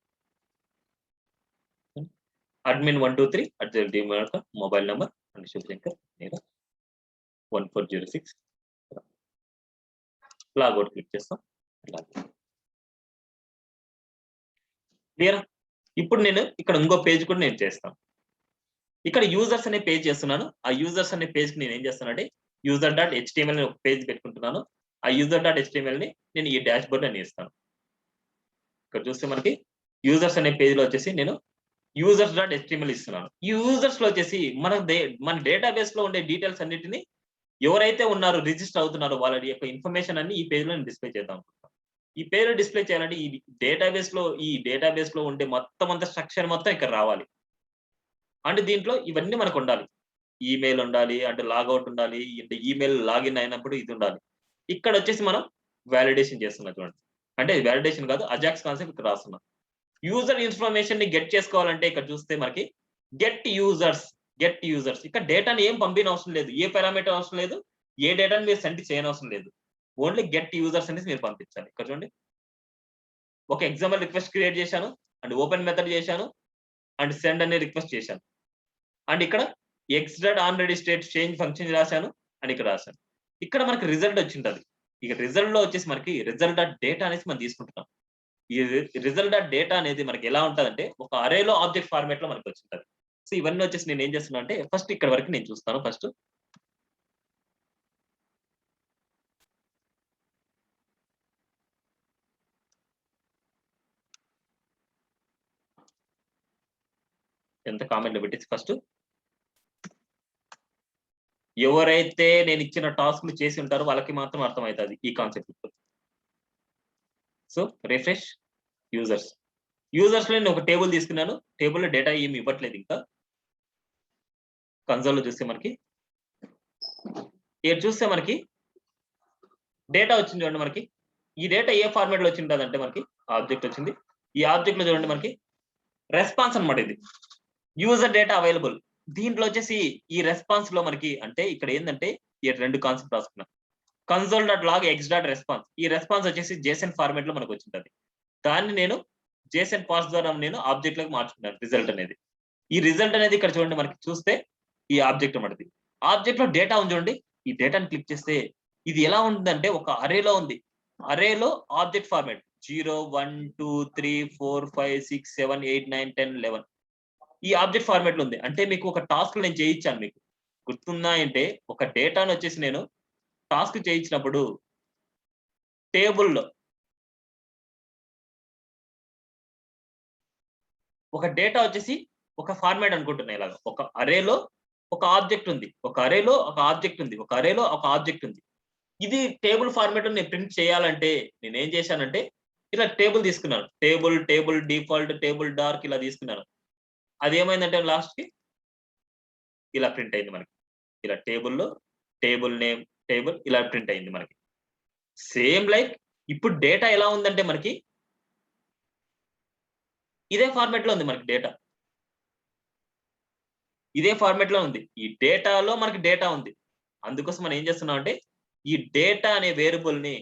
admin 1 2 3 @gmail.com mobile number and Shivashankar 1406 logout click చేస్తాం. క్లియర్? ఇప్పుడు నేను ఇక్కడ ఇంకో పేజ్ కూడా నేను చేస్తాను. ఇక్కడ యూజర్స్ అనే పేజ్ చేస్తున్నాను. ఆ యూజర్స్ అనే పేజ్ కి నేను ఏం చేస్తానంటే యూజర్ డాట్ హెచ్టిఎంఎల్ ఒక పేజ్ పెట్టుకుంటున్నాను. ఆ యూజర్ డాట్ హెచ్టిఎంఎల్ ని నేను ఈ డాష్ బోర్డ్ అని ఇస్తాను. ఇక్కడ చూస్తే మనకి యూజర్స్ అనే పేజ్ లో వచ్చేసి నేను యూజర్స్ డాట్ హెచ్టిఎంఎల్ ఇస్తున్నాను. ఈ యూజర్స్ లో వచ్చేసి మన డేటాబేస్ లో ఉండే డీటెయిల్స్ అన్నిటిని ఎవరైతే ఉన్నారో రిజిస్టర్ అవుతున్నారో వాళ్ళ యొక్క ఇన్ఫర్మేషన్ అన్ని ఈ పేజ్ లో డిస్ప్లే చేద్దాం అనుకుంటున్నాను. ఈ పేజ్ లో డిస్ప్లే చేయాలంటే ఈ డేటాబేస్ లో ఉండే మొత్తం అంత స్ట్రక్చర్ మొత్తం ఇక్కడ రావాలి. అంటే దీంట్లో ఇవన్నీ మనకు ఉండాలి. ఈమెయిల్ ఉండాలి, అంటే లాగౌట్ ఉండాలి, అంటే ఈమెయిల్ లాగిన్ అయినప్పుడు ఇది ఉండాలి. ఇక్కడ వచ్చేసి మనం వాలిడేషన్ చేస్తున్నాం చూడండి. అంటే వాలిడేషన్ కాదు, అజాక్స్ కాన్సెప్ట్ ఇక్కడ రాస్తున్నాం. యూజర్ ఇన్ఫర్మేషన్ ని గెట్ చేసుకోవాలంటే ఇక్కడ చూస్తే మనకి గెట్ యూజర్స్ ఇక్కడ డేటాని ఏం పంపిన అవసరం లేదు, ఏ పారామీటర్ అవసరం లేదు, ఏ డేటాని మీరు సెండ్ చేయనవసరం లేదు. ఓన్లీ గెట్ యూజర్స్ అనేది మీరు పంపించాలి. ఇక్కడ చూడండి ఒక ఎగ్జాంపుల్ రిక్వెస్ట్ క్రియేట్ చేశాను అండ్ ఓపెన్ మెథడ్ చేశాను అండ్ సెండ్ అనే రిక్వెస్ట్ చేశాను అండ్ ఇక్కడ X on ready state change function రాశాను అండ్ ఇక్కడ రాశాను. ఇక్కడ మనకి రిజల్ట్ వచ్చింటది. ఇక రిజల్ట్ లో వచ్చేసి మనకి రిజల్ట్ డాట్ డేటా అనేసి మనం తీసుకుంటున్నాం. ఈ రిజల్ట్ డాట్ డేటా అనేది మనకి ఎలా ఉంటదంటే ఒక అరేలో ఆబ్జెక్ట్ ఫార్మాట్ లో మనకి వచ్చింటది. సో ఇవన్నీ వచ్చేసి నేను ఏం చేస్తున్నా అంటే ఫస్ట్ ఇక్కడ వరకు నేను చూస్తాను. ఫస్ట్ ఎంత కామెంట్లు పెట్టేసి ఫస్ట్ ఎవరైతే నేను ఇచ్చిన టాస్క్లు చేసి ఉంటారో వాళ్ళకి మాత్రం అర్థమవుతుంది ఈ కాన్సెప్ట్. సో రిఫ్రెష్ యూజర్స్ లో నేను ఒక టేబుల్ తీసుకున్నాను. టేబుల్లో డేటా ఏమి ఇవ్వట్లేదు. ఇంకా కన్సోల్ లో చూస్తే మనకి ఇక్కడ చూస్తే మనకి డేటా వచ్చింది చూడండి. మనకి ఈ డేటా ఏ ఫార్మాట్ లో వచ్చింది అంటే మనకి ఆబ్జెక్ట్ వచ్చింది. ఈ ఆబ్జెక్ట్ లో చూడండి మనకి రెస్పాన్స్ అనమాట. ఇది యూజర్ డేటా అవైలబుల్. దీంట్లో వచ్చేసి ఈ రెస్పాన్స్ లో మనకి అంటే ఇక్కడ ఏంటంటే ఈ రెండు కాన్సెప్ట్ రాసుకున్నాం. Console dot log X dot response. ఈ రెస్పాన్స్ వచ్చేసి జేసన్ ఫార్మాట్ లో మనకు వచ్చింది. దాన్ని నేను జేసన్ పాస్ ద్వారా నేను ఆబ్జెక్ట్ లోకి మార్చుకున్నాను రిజల్ట్ అనేది. ఈ రిజల్ట్ అనేది ఇక్కడ చూడండి మనకి చూస్తే ఈ ఆబ్జెక్ట్ మనది. ఆబ్జెక్ట్ లో డేటా ఉంది చూడండి. ఈ డేటాని క్లిక్ చేస్తే ఇది ఎలా ఉంటుందంటే ఒక అరేలో ఉంది. అరేలో ఆబ్జెక్ట్ ఫార్మాట్ 0 1 2 3 4 5 6 7 8 9 10 11 ఈ ఆబ్జెక్ట్ ఫార్మాట్ లో ఉంది. అంటే మీకు ఒక టాస్క్ నేను చేయించాను. మీకు గుర్తున్నాయంటే ఒక డేటాను వచ్చేసి నేను టాస్క్ చేయించినప్పుడు టేబుల్లో ఒక డేటా వచ్చేసి ఒక ఫార్మాట్ అనుకుంటున్నా. ఇలాగా ఒక అరేలో ఒక ఆబ్జెక్ట్ ఉంది. ఒక అరేలో ఒక ఆబ్జెక్ట్ ఉంది. ఒక అరేలో ఒక ఆబ్జెక్ట్ ఉంది. ఇది టేబుల్ ఫార్మాట్ నేను ప్రింట్ చేయాలంటే నేను ఏం చేశానంటే ఇలా టేబుల్ తీసుకున్నాను. టేబుల్ డిఫాల్ట్, టేబుల్ డార్క్ ఇలా తీసుకున్నాను. అది ఏమైందంటే లాస్ట్ కి ఇలా ప్రింట్ అయింది మనకి. ఇలా టేబుల్లో టేబుల్ నేమ్ టేబుల్ ఇలా ప్రింట్ అయింది మనకి. సేమ్ లైక్ ఇప్పుడు డేటా ఎలా ఉందంటే మనకి ఇదే ఫార్మాట్ లో ఉంది. మనకి డేటా ఇదే ఫార్మాట్ లో ఉంది. ఈ డేటాలో మనకి డేటా ఉంది. అందుకోసం మనం ఏం చేస్తున్నాం అంటే ఈ డేటా అనే వేరియబుల్ ని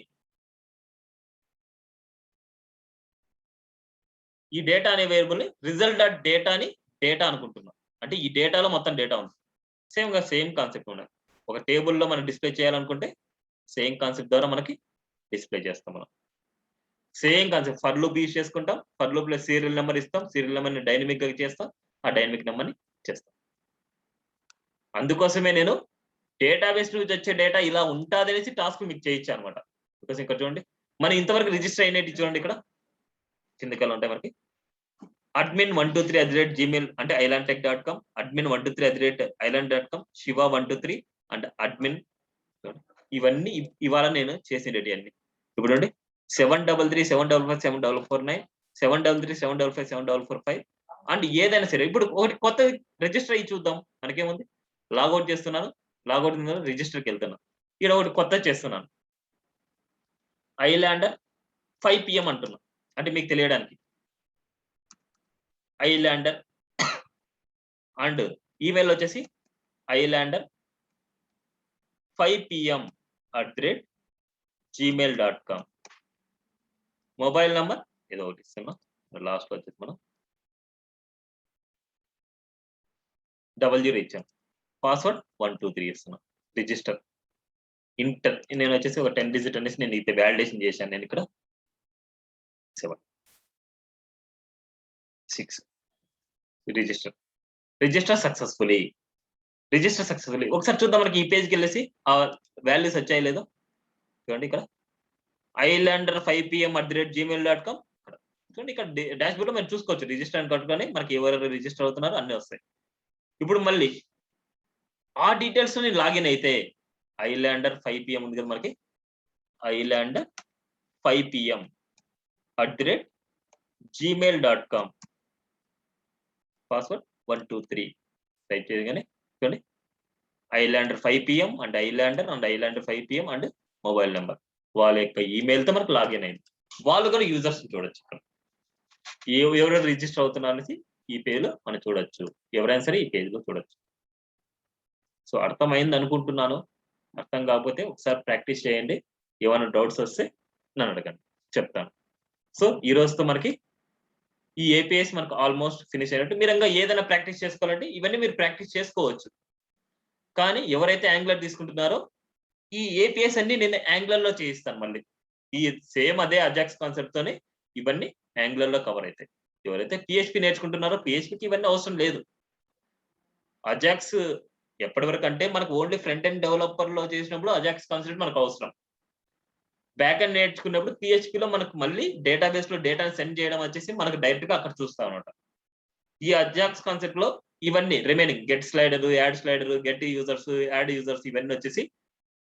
రిజల్ట్ డాట్ డేటాని డేటా అనుకుంటున్నాం. అంటే ఈ డేటాలో మొత్తం డేటా ఉంది. సేమ్ కాన్సెప్ట్ ఉన్నాయి. ఒక టేబుల్లో మనం డిస్ప్లే చేయాలనుకుంటే సేమ్ కాన్సెప్ట్ ద్వారా మనకి డిస్ప్లే చేస్తాం. మనం same concept for loop use చేసుకుంటాం. ఫర్ లూప్ లో సీరియల్ నెంబర్ ఇస్తాం. సీరియల్ నెంబర్ ని డైనమిక్ గా చేస్తాం. ఆ డైనమిక్ నెంబర్ ని చేస్తాం. అందుకోసమే నేను డేటాబేస్ నుంచి వచ్చే డేటా ఇలా ఉంటుంది అనేసి టాస్క్ మీకు చేయించాను అనమాట. బికాస్ ఇక్కడ చూడండి మనం ఇంతవరకు రిజిస్టర్ అయినట్టు చూడండి. ఇక్కడ కిందకి ఉంటాయి మనకి admin123@gmail అంటే islandtech.com, admin123@island.com, shiva123 and admin. ఇవన్నీ ఇవాళ నేను చేసినవి అన్ని. ఇప్పుడు చూడండి 733755749 733755745 అండ్ ఏదైనా సరే ఇప్పుడు ఒకటి కొత్త రిజిస్టర్ అయ్యి చూద్దాం. మనకేముంది లాగౌట్ చేస్తున్నాను. లాగౌట్ రిజిస్టర్కి వెళ్తున్నాను. ఇక్కడ ఒకటి కొత్త చేస్తున్నాను. ఐలాండర్ 5 PM అంటున్నాను. అంటే మీకు తెలియడానికి ఐలాండర్ అండ్ ఈమెయిల్ వచ్చేసి ఐలాండర్ 5 PM@gmail.com. మొబైల్ నంబర్ ఏదో ఒకటి ఇస్తున్నాం. లాస్ట్ వచ్చేసి మనం 00 ఇచ్చాను. పాస్వర్డ్ 123 ఇస్తున్నాం. రిజిస్టర్ ఇంటర్ నేను వచ్చేసి ఒక 10 డిజిట్ అనేసి నేను అయితే వ్యాలిడేషన్ చేశాను. నేను ఇక్కడ 7 6 రిజిస్టర్ సక్సెస్ఫుల్లీ. ఒకసారి చూద్దాం. మనకి ఈ పేజ్కి వెళ్ళేసి ఆ వాల్యూస్ వచ్చాయి లేదో చూడండి. ఇక్కడ ఐలాండర్ 5 PM@gmail.com. చూడండి ఇక్కడ డాష్ బోర్డ్ లో మనం చూసుకోవచ్చు. రిజిస్టర్ అని కట్టుకొని మనకి ఎవరెవరు రిజిస్టర్ అవుతున్నారో అన్ని వస్తాయి. ఇప్పుడు మళ్ళీ ఆ డీటెయిల్స్ ని లాగిన్ అయితే ఐలాండర్ 5 PM ఉంది కదా మనకి. Islander 5 PM@gmail.com. పాస్వర్డ్ 123 టైప్ చేయగానే చూడండి Islander 5 PM and Islander 5 PM and mobile number వాళ్ళ యొక్క ఈమెయిల్ తో మనకు లాగిన్ అయింది. వాళ్ళు కూడా యూజర్స్ చూడొచ్చు. ఇక్కడ ఎవరైనా రిజిస్టర్ అవుతున్నారు అనేసి ఈ పేజ్ లో మనం చూడొచ్చు. ఎవరైనా సరే ఈ పేజ్ లో చూడొచ్చు. సో అర్థమైంది అనుకుంటున్నాను. అర్థం కాకపోతే ఒకసారి ప్రాక్టీస్ చేయండి. ఏమైనా డౌట్స్ వస్తే నన్ను అడగండి, చెప్తాను. సో ఈ రోజుతో మనకి ఈ ఏపీఎస్ మనకు ఆల్మోస్ట్ ఫినిష్ అయినట్టు. మీరు ఇంకా ఏదైనా ప్రాక్టీస్ చేసుకోవాలంటే ఇవన్నీ మీరు ప్రాక్టీస్ చేసుకోవచ్చు. కానీ ఎవరైతే యాంగులర్ తీసుకుంటున్నారో ఈ ఏపీఎస్ అన్ని నేను యాంగులర్ లో చేయిస్తాను మళ్ళీ. ఈ సేమ్ అదే అజాక్స్ కాన్సెప్ట్ తోనే ఇవన్నీ యాంగులర్ లో కవర్ అవుతాయి. ఎవరైతే పిహెచ్పి నేర్చుకుంటున్నారో పిహెచ్పికి ఇవన్నీ అవసరం లేదు. అజాక్స్ ఎప్పటి వరకు అంటే మనకు ఓన్లీ ఫ్రంట్ ఎండ్ డెవలపర్ లో చేసినప్పుడు అజాక్స్ కాన్సెప్ట్ మనకు అవసరం. బ్యాక్ ఎండ్ నేర్చుకున్నప్పుడు పిహెచ్పిలో మనకు మళ్ళీ డేటాబేస్ లో డేటాను సెండ్ చేయడం వచ్చేసి మనకు డైరెక్ట్ గా అక్కడ చూస్తాం అనమాట. ఈ అజాక్స్ కాన్సెప్ట్ లో ఇవన్నీ remaining get slider, add slider, get users, add users ఇవన్నీ వచ్చేసి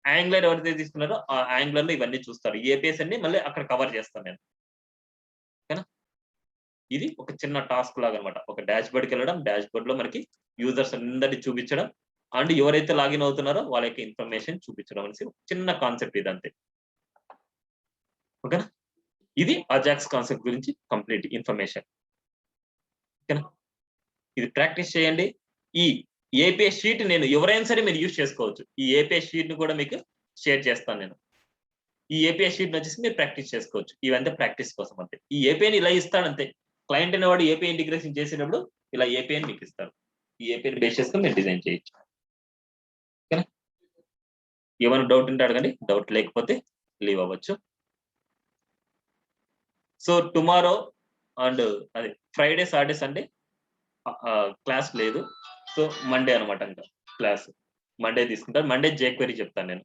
యాంగులర్ ఎవరైతే తీసుకున్నారో ఆ యాంగులర్ లో ఇవన్నీ చూస్తారు. ఈ ఏపీఎస్ అన్ని మళ్ళీ అక్కడ కవర్ చేస్తాను నేను. ఓకేనా? ఇది ఒక చిన్న టాస్క్ లాగా అనమాట. ఒక డాష్ బోర్డ్కి వెళ్ళడం, డాష్ బోర్డ్ లో మనకి యూజర్స్ అందరినీ చూపించడం అండ్ ఎవరైతే లాగిన్ అవుతున్నారో వాళ్ళ యొక్క ఇన్ఫర్మేషన్ చూపించడం అనేసి చిన్న కాన్సెప్ట్ ఇది అంతే. ఓకేనా? ఇది అజాక్స్ కాన్సెప్ట్ గురించి కంప్లీట్ ఇన్ఫర్మేషన్. ఓకేనా? ఇది ప్రాక్టీస్ చేయండి. ఈ ఏపీఎస్ షీట్ నేను ఎవరైనా సరే మీరు యూజ్ చేసుకోవచ్చు. ఈ ఏపీఎస్ షీట్ ని కూడా మీకు షేర్ చేస్తాను నేను. ఈ ఏపీఎస్ షీట్ వచ్చేసి మీరు ప్రాక్టీస్ చేసుకోవచ్చు. ఇవంతా ప్రాక్టీస్ కోసం అంతే. ఈ ఏపీఐని ఇలా ఇస్తాడంతే. క్లయింట్ అనేవాడు ఏపీఐ ఇంటిగ్రేషన్ చేసినప్పుడు ఇలా ఏపీఐని మీకు ఇస్తారు. ఈ ఏపీఐని బేస్ చేసుకొని మీరు డిజైన్ చేయొచ్చు. ఓకేనా? ఏమైనా డౌట్ ఉంటే అడగండి. డౌట్ లేకపోతే లీవ్ అవ్వచ్చు. సో టుమారో అండ్ అది ఫ్రైడే, సాటర్డే, సండే క్లాస్ లేదు. సో మండే అనమాట ఇంకా క్లాస్. మండే తీసుకుంటారు. మండే జేక్వెరీ చెప్తాను నేను.